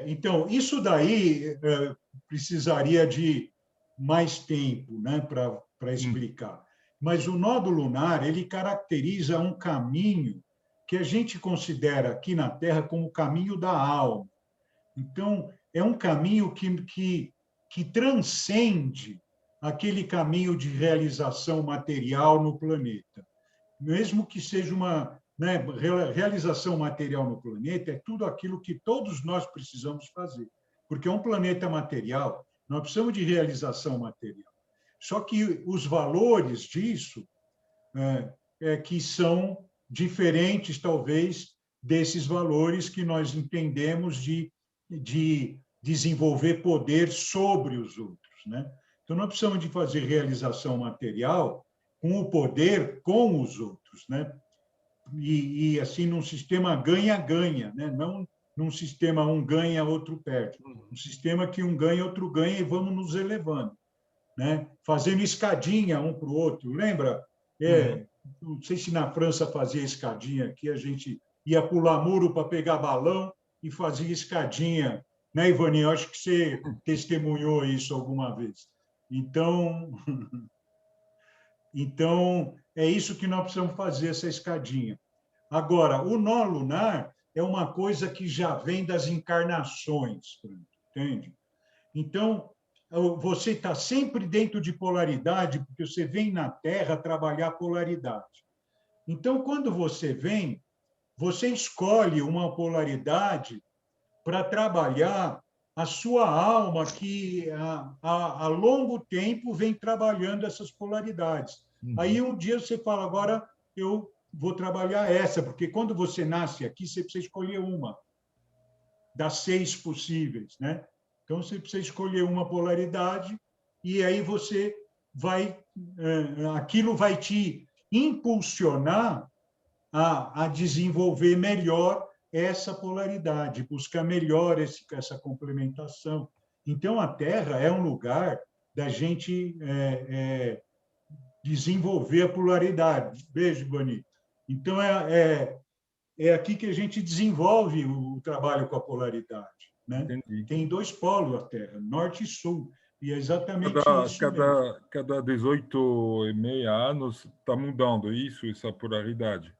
Então, isso daí precisaria de mais tempo, né, para explicar. Mas o nodo lunar, ele caracteriza um caminho que a gente considera aqui na Terra como o caminho da alma. Então, é um caminho que transcende aquele caminho de realização material no planeta. Mesmo que seja uma realização material no planeta, é tudo aquilo que todos nós precisamos fazer, porque é um planeta material, nós precisamos de realização material. Só que os valores disso que são diferentes, talvez, desses valores que nós entendemos de desenvolver poder sobre os outros, né? Então, nós precisamos de fazer realização material com o poder com os outros, né? E assim, num sistema ganha-ganha, né? Não num sistema um ganha, outro perde. Um sistema que um ganha, outro ganha, e vamos nos elevando, né? Fazendo escadinha um para o outro. Lembra? Não sei se na França fazia escadinha, aqui a gente ia pular muro para pegar balão e fazia escadinha, né, Ivani? Eu acho que você testemunhou isso alguma vez. Então, é isso que nós precisamos fazer, essa escadinha. Agora, o nó lunar é uma coisa que já vem das encarnações, entende? Então, você está sempre dentro de polaridade, porque você vem na Terra trabalhar polaridade. Então, quando você vem, você escolhe uma polaridade para trabalhar a sua alma, que há longo tempo vem trabalhando essas polaridades. Aí um dia você fala, agora eu vou trabalhar essa, porque quando você nasce aqui, você precisa escolher uma das 6 possíveis, né? Então, você precisa escolher uma polaridade e aí você vai... Aquilo vai te impulsionar a desenvolver melhor essa polaridade, buscar melhor essa complementação. Então, a Terra é um lugar da gente desenvolver a polaridade. Beijo, Bonito. Então, é aqui que a gente desenvolve o trabalho com a polaridade. Né? Tem 2 polos a Terra, norte e sul, e é exatamente isso mesmo. Cada 18,5 anos está mudando essa polaridade.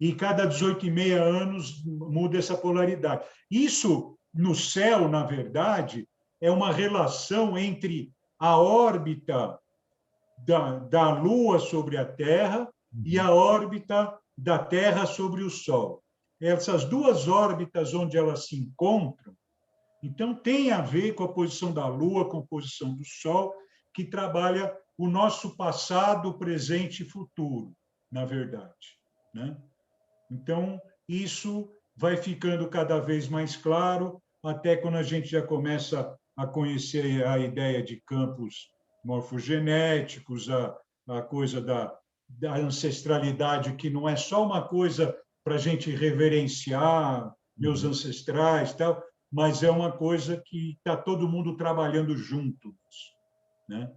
E cada 18,5 anos muda essa polaridade. Isso, no céu, na verdade, é uma relação entre a órbita da Lua sobre a Terra e a órbita da Terra sobre o Sol. Essas 2 órbitas onde elas se encontram, então tem a ver com a posição da Lua, com a posição do Sol, que trabalha o nosso passado, presente e futuro, na verdade. Né? Então, isso vai ficando cada vez mais claro, até quando a gente já começa a conhecer a ideia de campos morfogenéticos, a coisa da ancestralidade, que não é só uma coisa para a gente reverenciar meus ancestrais, tal, mas é uma coisa que está todo mundo trabalhando juntos, né?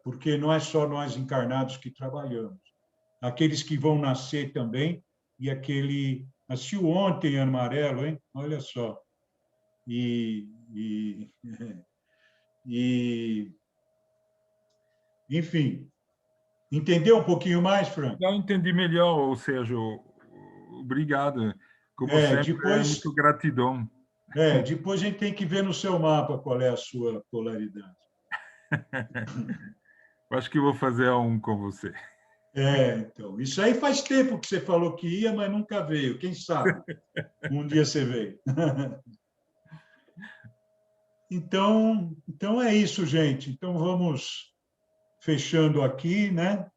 Porque não é só nós encarnados que trabalhamos. Aqueles que vão nascer também, e aquele... Assistiu ontem, Amarelo, hein? Olha só. Enfim, entendeu um pouquinho mais, Frank? Eu entendi melhor, ou seja, obrigado. Como sempre, depois, muito gratidão. Depois a gente tem que ver no seu mapa qual é a sua polaridade. Eu acho que vou fazer um com você. Então, isso aí faz tempo que você falou que ia, mas nunca veio. Quem sabe? Um dia você veio. Então é isso, gente. Então, vamos fechando aqui, né?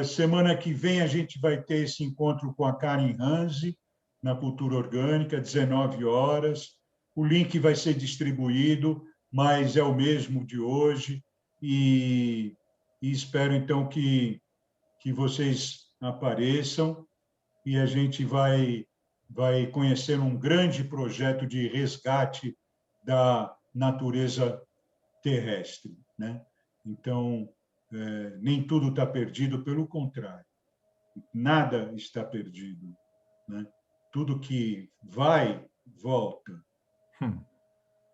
Semana que vem a gente vai ter esse encontro com a Karen Hanze, na Cultura Orgânica, 19 horas. O link vai ser distribuído, mas é o mesmo de hoje. E espero, então, que vocês apareçam e a gente vai conhecer um grande projeto de resgate da natureza terrestre, né? Então, nem tudo está perdido, pelo contrário, nada está perdido, né? Tudo que vai, volta,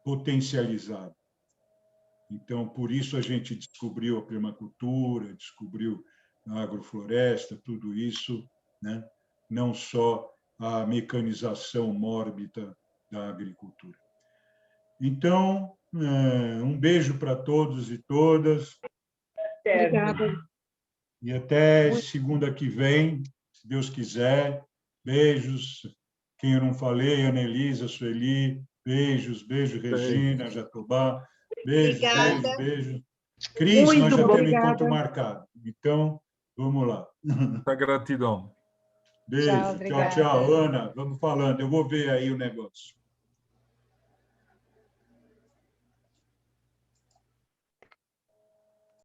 potencializado. Então, por isso a gente descobriu a permacultura, descobriu a agrofloresta, tudo isso, né? Não só a mecanização mórbida da agricultura. Então, um beijo para todos e todas. Obrigada. E até segunda que vem, se Deus quiser. Beijos. Quem eu não falei, Ana Elisa, Sueli, beijos, beijo, Regina, Jatobá. Beijo, beijo. Cris, nós já temos encontro marcado. Então, vamos lá. Muita gratidão. Beijo. Tchau, Ana. Vamos falando. Eu vou ver aí o negócio.